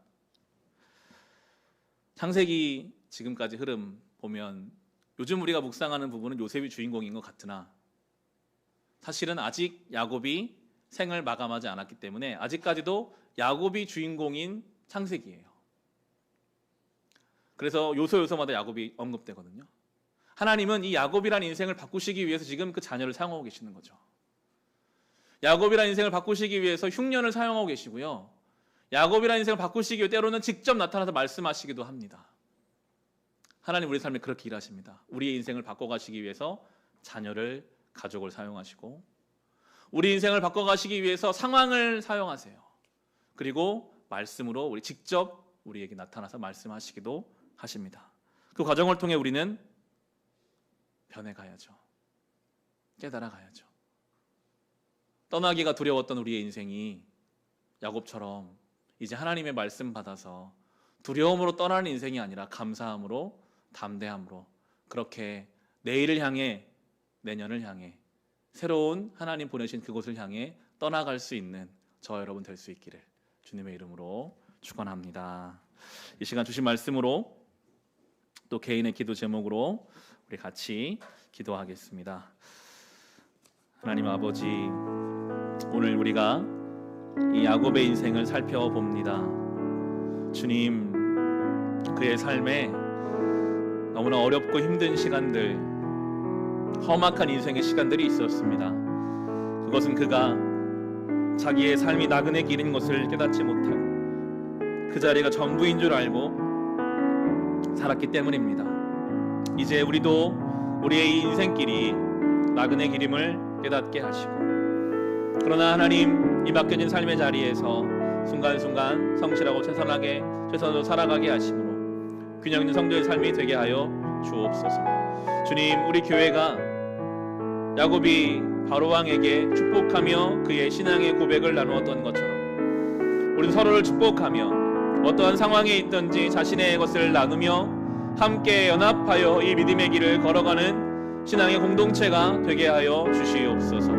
창세기 지금까지 흐름 보면 요즘 우리가 묵상하는 부분은 요셉이 주인공인 것 같으나 사실은 아직 야곱이 생을 마감하지 않았기 때문에 아직까지도 야곱이 주인공인 창세기예요. 그래서 요소마다 야곱이 언급되거든요. 하나님은 이 야곱이라는 인생을 바꾸시기 위해서 지금 그 자녀를 사용하고 계시는 거죠. 야곱이라는 인생을 바꾸시기 위해서 흉년을 사용하고 계시고요. 야곱이라는 인생을 바꾸시기 위해 때로는 직접 나타나서 말씀하시기도 합니다. 하나님 우리 삶에 그렇게 일하십니다. 우리의 인생을 바꿔가시기 위해서 자녀를, 가족을 사용하시고 우리 인생을 바꿔가시기 위해서 상황을 사용하세요. 그리고 말씀으로 우리 직접 우리에게 나타나서 말씀하시기도 하십니다. 그 과정을 통해 우리는 변해가야죠. 깨달아가야죠. 떠나기가 두려웠던 우리의 인생이 야곱처럼 이제 하나님의 말씀 받아서 두려움으로 떠나는 인생이 아니라 감사함으로, 담대함으로, 그렇게 내일을 향해, 내년을 향해, 새로운 하나님 보내신 그곳을 향해 떠나갈 수 있는 저와 여러분 될 수 있기를 주님의 이름으로 축원합니다. 이 시간 주신 말씀으로 또 개인의 기도 제목으로 우리 같이 기도하겠습니다. 하나님 아버지, 오늘 우리가 이 야곱의 인생을 살펴봅니다. 주님, 그의 삶에 너무나 어렵고 힘든 시간들, 험악한 인생의 시간들이 있었습니다. 그것은 그가 자기의 삶이 나그네 길인 것을 깨닫지 못하고 그 자리가 전부인 줄 알고 살았기 때문입니다. 이제 우리도 우리의 이 인생길이 나그네 길임을 깨닫게 하시고, 그러나 하나님, 이 맡겨진 삶의 자리에서 순간순간 성실하고 최선으로 살아가게 하심으로 균형 있는 성도의 삶이 되게 하여 주옵소서. 주님, 우리 교회가 야곱이 바로왕에게 축복하며 그의 신앙의 고백을 나누었던 것처럼 우리도 서로를 축복하며 어떠한 상황에 있든지 자신의 것을 나누며 함께 연합하여 이 믿음의 길을 걸어가는 신앙의 공동체가 되게 하여 주시옵소서.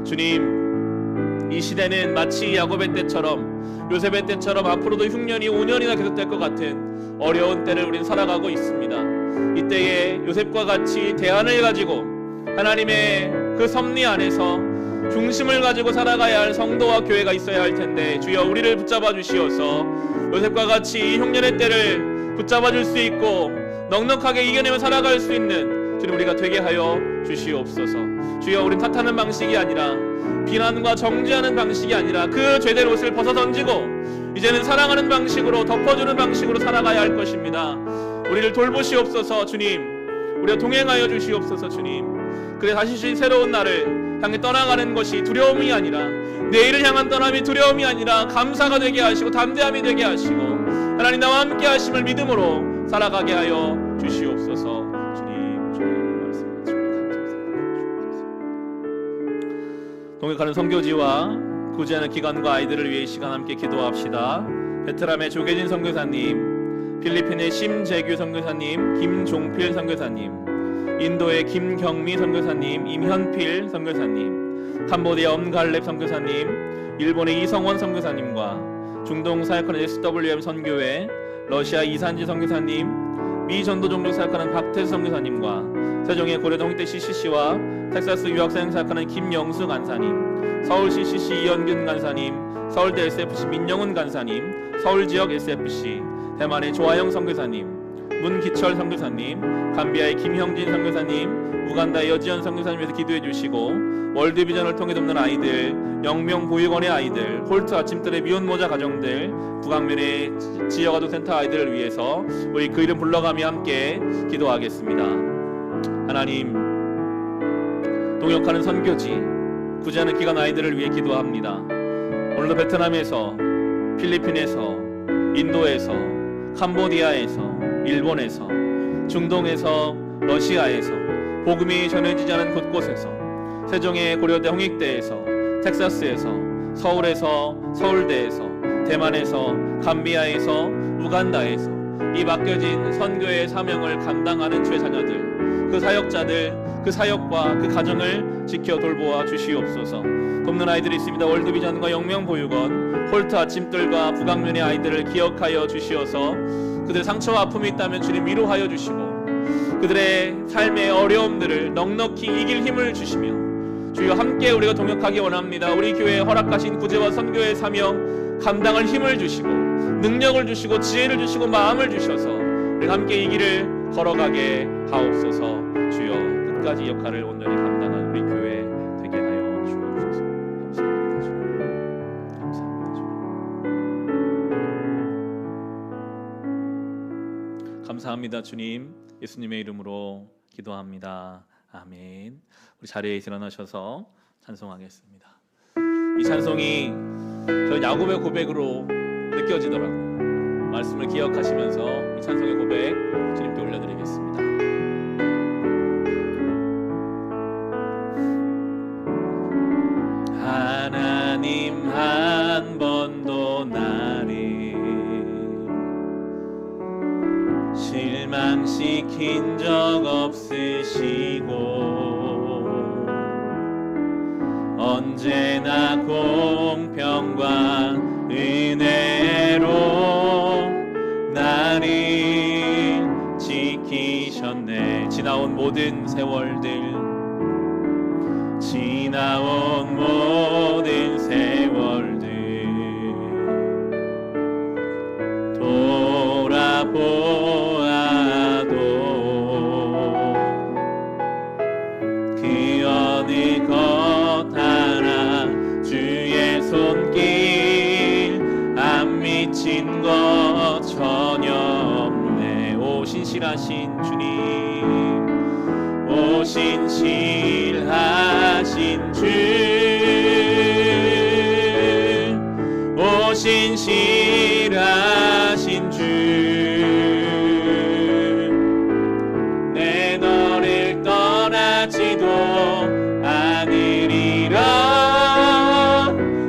주님, 이 시대는 마치 야곱의 때처럼, 요셉의 때처럼 앞으로도 흉년이 5년이나 계속될 것 같은 어려운 때를 우리는 살아가고 있습니다. 이때에 요셉과 같이 대안을 가지고 하나님의 그 섭리 안에서 중심을 가지고 살아가야 할 성도와 교회가 있어야 할 텐데, 주여 우리를 붙잡아 주시어서 요셉과 같이 이 흉년의 때를 붙잡아 줄 수 있고 넉넉하게 이겨내며 살아갈 수 있는 주님 우리가 되게 하여 주시옵소서. 주여, 우린 탓하는 방식이 아니라, 비난과 정죄하는 방식이 아니라 그 죄된 옷을 벗어 던지고 이제는 사랑하는 방식으로, 덮어주는 방식으로 살아가야 할 것입니다. 우리를 돌보시옵소서. 주님, 우리가 동행하여 주시옵소서. 주님, 그래 다시 주신 새로운 날을 향해 떠나가는 것이 두려움이 아니라, 내일을 향한 떠남이 두려움이 아니라 감사가 되게 하시고 담대함이 되게 하시고 하나님 나와 함께 하심을 믿음으로 살아가게 하여 주시옵소서. 주님 말씀 주옵소서. 동역하는 선교지와 구제하는 기관과 아이들을 위해 이 시간 함께 기도합시다. 베트남의 조계진 선교사님, 필리핀의 심재규 선교사님, 김종필 선교사님, 인도의 김경미 선교사님, 임현필 선교사님, 캄보디아 엄갈렙 선교사님, 일본의 이성원 선교사님과 중동 사역하는 SWM 선교회, 러시아 이산지 선교사님, 미 전도 종족 사역하는 박태수 선교사님과 세종의 고려동 홍대 CCC와 텍사스 유학생 사역하는 김영수 간사님, 서울시 CC 이현균 간사님, 서울대 SFC 민영훈 간사님, 서울지역 SFC, 대만의 조아영 선교사님, 문기철 선교사님, 감비아의 김형진 선교사님, 우간다의 여지연 선교사님에서 기도해 주시고, 월드비전을 통해 돕는 아이들, 영명보육원의 아이들, 홀트 아침들의 미혼모자 가정들, 북악면의 지역아동센터 아이들을 위해서 우리 그 이름 불러가며 함께 기도하겠습니다. 하나님, 동역하는 선교지, 구제하는 기관 아이들을 위해 기도합니다. 오늘도 베트남에서, 필리핀에서, 인도에서, 캄보디아에서, 일본에서, 중동에서, 러시아에서 복음이 전해지지 않은 곳곳에서, 세종의 고려대 홍익대에서, 텍사스에서, 서울에서, 서울대에서, 대만에서, 감비아에서, 우간다에서 이 맡겨진 선교의 사명을 감당하는 주의 자녀들, 그 사역자들, 그 사역과 그 가정을 지켜 돌보아 주시옵소서. 돕는 아이들이 있습니다. 월드비전과 영명보육원, 홀트 아침들과 북악면의 아이들을 기억하여 주시어서 그들의 상처와 아픔이 있다면 주님 위로하여 주시고, 그들의 삶의 어려움들을 넉넉히 이길 힘을 주시며, 주여 함께 우리가 동역하기 원합니다. 우리 교회에 허락하신 구제와 선교의 사명 감당할 힘을 주시고, 능력을 주시고, 지혜를 주시고, 마음을 주셔서 우리가 함께 이 길을 걸어가게 하옵소서. 주여 끝까지 역할을 온전히 감당한 우리 교회 되게 하여 주옵소서. 감사합니다 주님. 감사합니다 주님. 감사합니다 주님. 예수님의 이름으로 기도합니다. 아멘. 우리 자리에 일어나셔서 찬송하겠습니다. 이 찬송이 저 야곱의 고백으로 느껴지더라고요. 말씀을 기억하시면서 이 찬송의 고백 주님께 올려드리겠습니다. 하나님 한 번도 나를 실망시킨 적 없으시고 언제나 공평과 은혜로 나를 지키셨네. 지나온 모든 세월들, 지나온 모든 세월들 돌아보아도 그 어느 것 하나 주의 손길 안 미친 것 전혀 없네. 오 신실하신 주님, 오 신실하신 주, 오 신실하신 주, 내 너를 떠나지도 않으리라,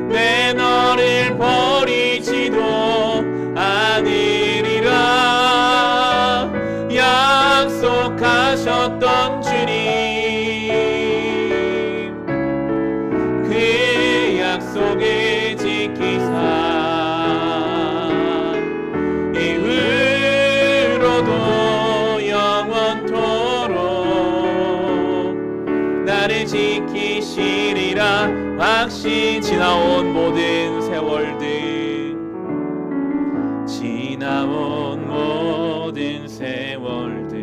내 너를 버리지도 않으리라 약속하셨던 주님, 그 약속을 지키사 이후로도 영원토록 나를 지키시리라 확신. 지나온 모든 세월들, 지나온 모든 세월들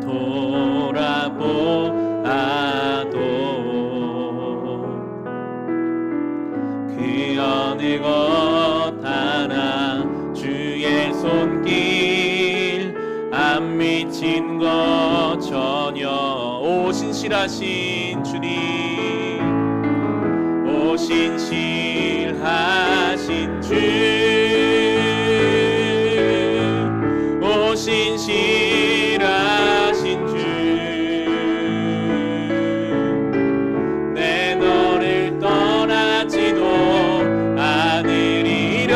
돌아보아도 그 어느 것 하나 주의 손길 안 미친 것 전혀. 오 신실하신 주님, 오 신실하신 주, 오 신실하신 주, 내 너를 떠나지도 않으리라,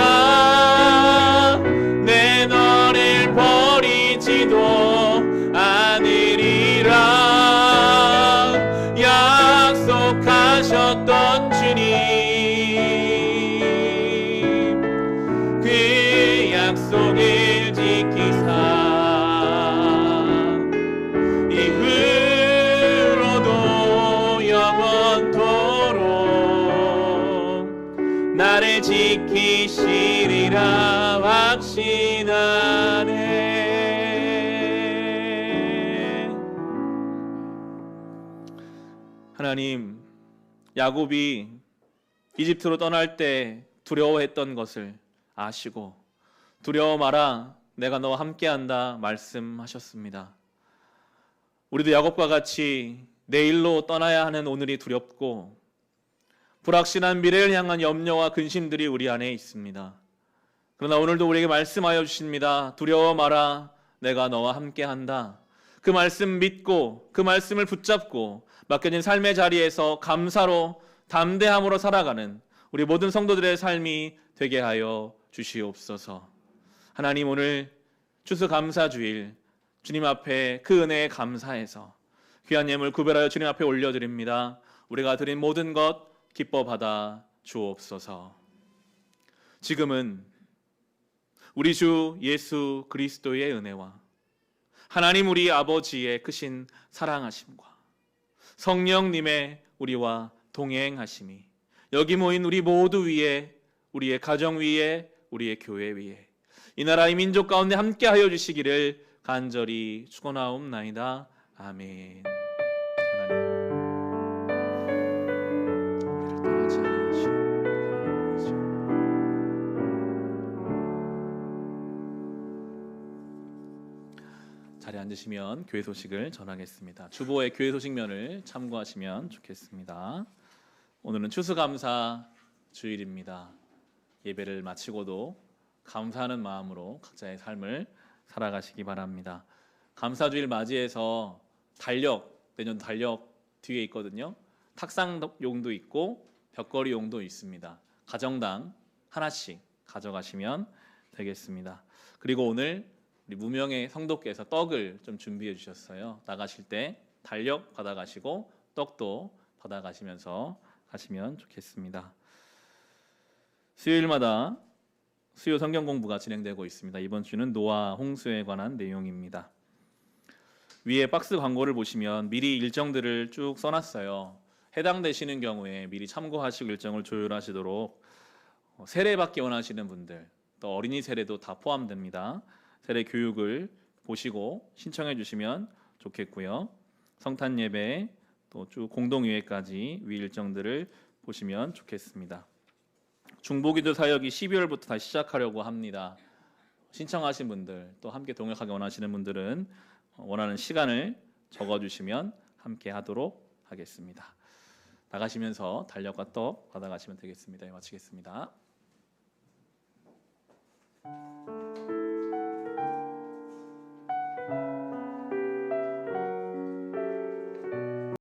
내 너를 버리지도 않으리라 약속하셨던 주님, 그 약속을 지키사 이후로도 영원토록 나를 지키시리라 확신하네. 하나님, 야곱이 이집트로 떠날 때 두려워했던 것을 아시고 두려워 마라 내가 너와 함께한다 말씀하셨습니다. 우리도 야곱과 같이 내일로 떠나야 하는 오늘이 두렵고 불확실한 미래를 향한 염려와 근심들이 우리 안에 있습니다. 그러나 오늘도 우리에게 말씀하여 주십니다. 두려워 마라 내가 너와 함께한다. 그 말씀 믿고 그 말씀을 붙잡고 맡겨진 삶의 자리에서 감사로 담대함으로 살아가는 우리 모든 성도들의 삶이 되게 하여 주시옵소서. 하나님, 오늘 추수감사주일 주님 앞에 그 은혜에 감사해서 귀한 예물 구별하여 주님 앞에 올려드립니다. 우리가 드린 모든 것 기뻐 받아 주옵소서. 지금은 우리 주 예수 그리스도의 은혜와 하나님 우리 아버지의 크신 사랑하심과 성령님의 우리와 동행하심이 여기 모인 우리 모두 위에, 우리의 가정 위에, 우리의 교회 위에, 이 나라의 민족 가운데 함께하여 주시기를 간절히 축원하옵나이다. 아멘. 자리에 앉으시면 교회 소식을 전하겠습니다. 주보의 교회 소식면을 참고하시면 좋겠습니다. 오늘은 추수감사 주일입니다. 예배를 마치고도 감사하는 마음으로 각자의 삶을 살아가시기 바랍니다. 감사주일 맞이해서 내년 달력 뒤에 있거든요. 탁상용도 있고 벽걸이용도 있습니다. 가정당 하나씩 가져가시면 되겠습니다. 그리고 오늘 우리 무명의 성도께서 떡을 좀 준비해 주셨어요. 나가실 때 달력 받아가시고 떡도 받아가시면서 가시면 좋겠습니다. 수요일마다 수요 성경 공부가 진행되고 있습니다. 이번 주는 노아 홍수에 관한 내용입니다. 위에 박스 광고를 보시면 미리 일정들을 쭉 써놨어요. 해당되시는 경우에 미리 참고하시고 일정을 조율하시도록 세례받기 원하시는 분들, 또 어린이 세례도 다 포함됩니다. 세례 교육을 보시고 신청해 주시면 좋겠고요. 성탄 예배 또 쭉 공동유회까지 위 일정들을 보시면 좋겠습니다. 중보기도 사역이 12월부터 다시 시작하려고 합니다. 신청하신 분들 또 함께 동역하기 원하시는 분들은 원하는 시간을 적어주시면 함께 하도록 하겠습니다. 나가시면서 달력과 떡 받아가시면 되겠습니다. 마치겠습니다.